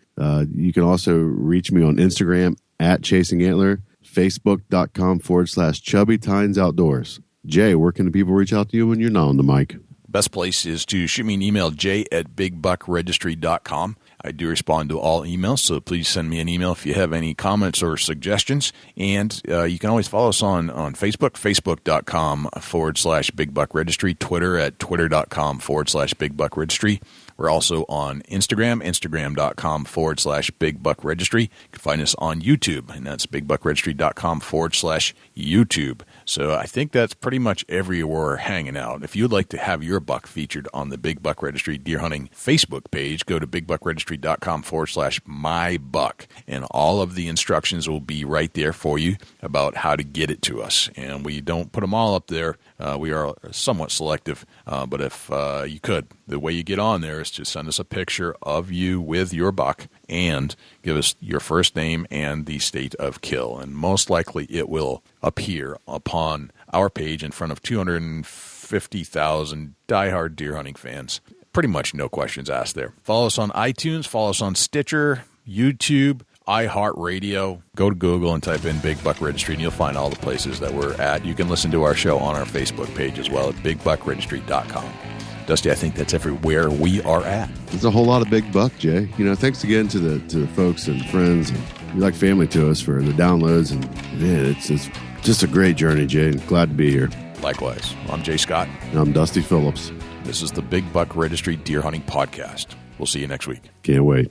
Speaker 5: You can also reach me on Instagram @ChasingAntler, Facebook.com/Chubby Tines Outdoors. Jay, where can the people reach out to you when you're not on the mic?
Speaker 1: Best place is to shoot me an email, j@bigbuckregistry.com. I do respond to all emails, so please send me an email if you have any comments or suggestions. And you can always follow us on Facebook, facebook.com/bigbuckregistry, Twitter at twitter.com/bigbuckregistry. We're also on Instagram, instagram.com/bigbuckregistry. You can find us on YouTube, and that's bigbuckregistry.com/YouTube. So I think that's pretty much everywhere we're hanging out. If you'd like to have your buck featured on the Big Buck Registry Deer Hunting Facebook page, go to bigbuckregistry.com/mybuck, and all of the instructions will be right there for you about how to get it to us. And we don't put them all up there. We are somewhat selective, but if you could, the way you get on there is to send us a picture of you with your buck and give us your first name and the state of kill. And most likely it will appear upon our page in front of 250,000 diehard deer hunting fans. Pretty much no questions asked there. Follow us on iTunes, follow us on Stitcher, YouTube, iHeartRadio. Go to Google and type in Big Buck Registry, and you'll find all the places that we're at. You can listen to our show on our Facebook page as well at bigbuckregistry.com. Dusty, I think that's everywhere we are at.
Speaker 5: It's a whole lot of big buck, Jay. Thanks again to the folks and friends, and you're like family to us for the downloads. And man, it's just a great journey, Jay. Glad to be here.
Speaker 1: Likewise. I'm Jay Scott.
Speaker 5: And I'm Dusty Phillips.
Speaker 1: This is the Big Buck Registry Deer Hunting Podcast. We'll see you next week.
Speaker 5: Can't wait.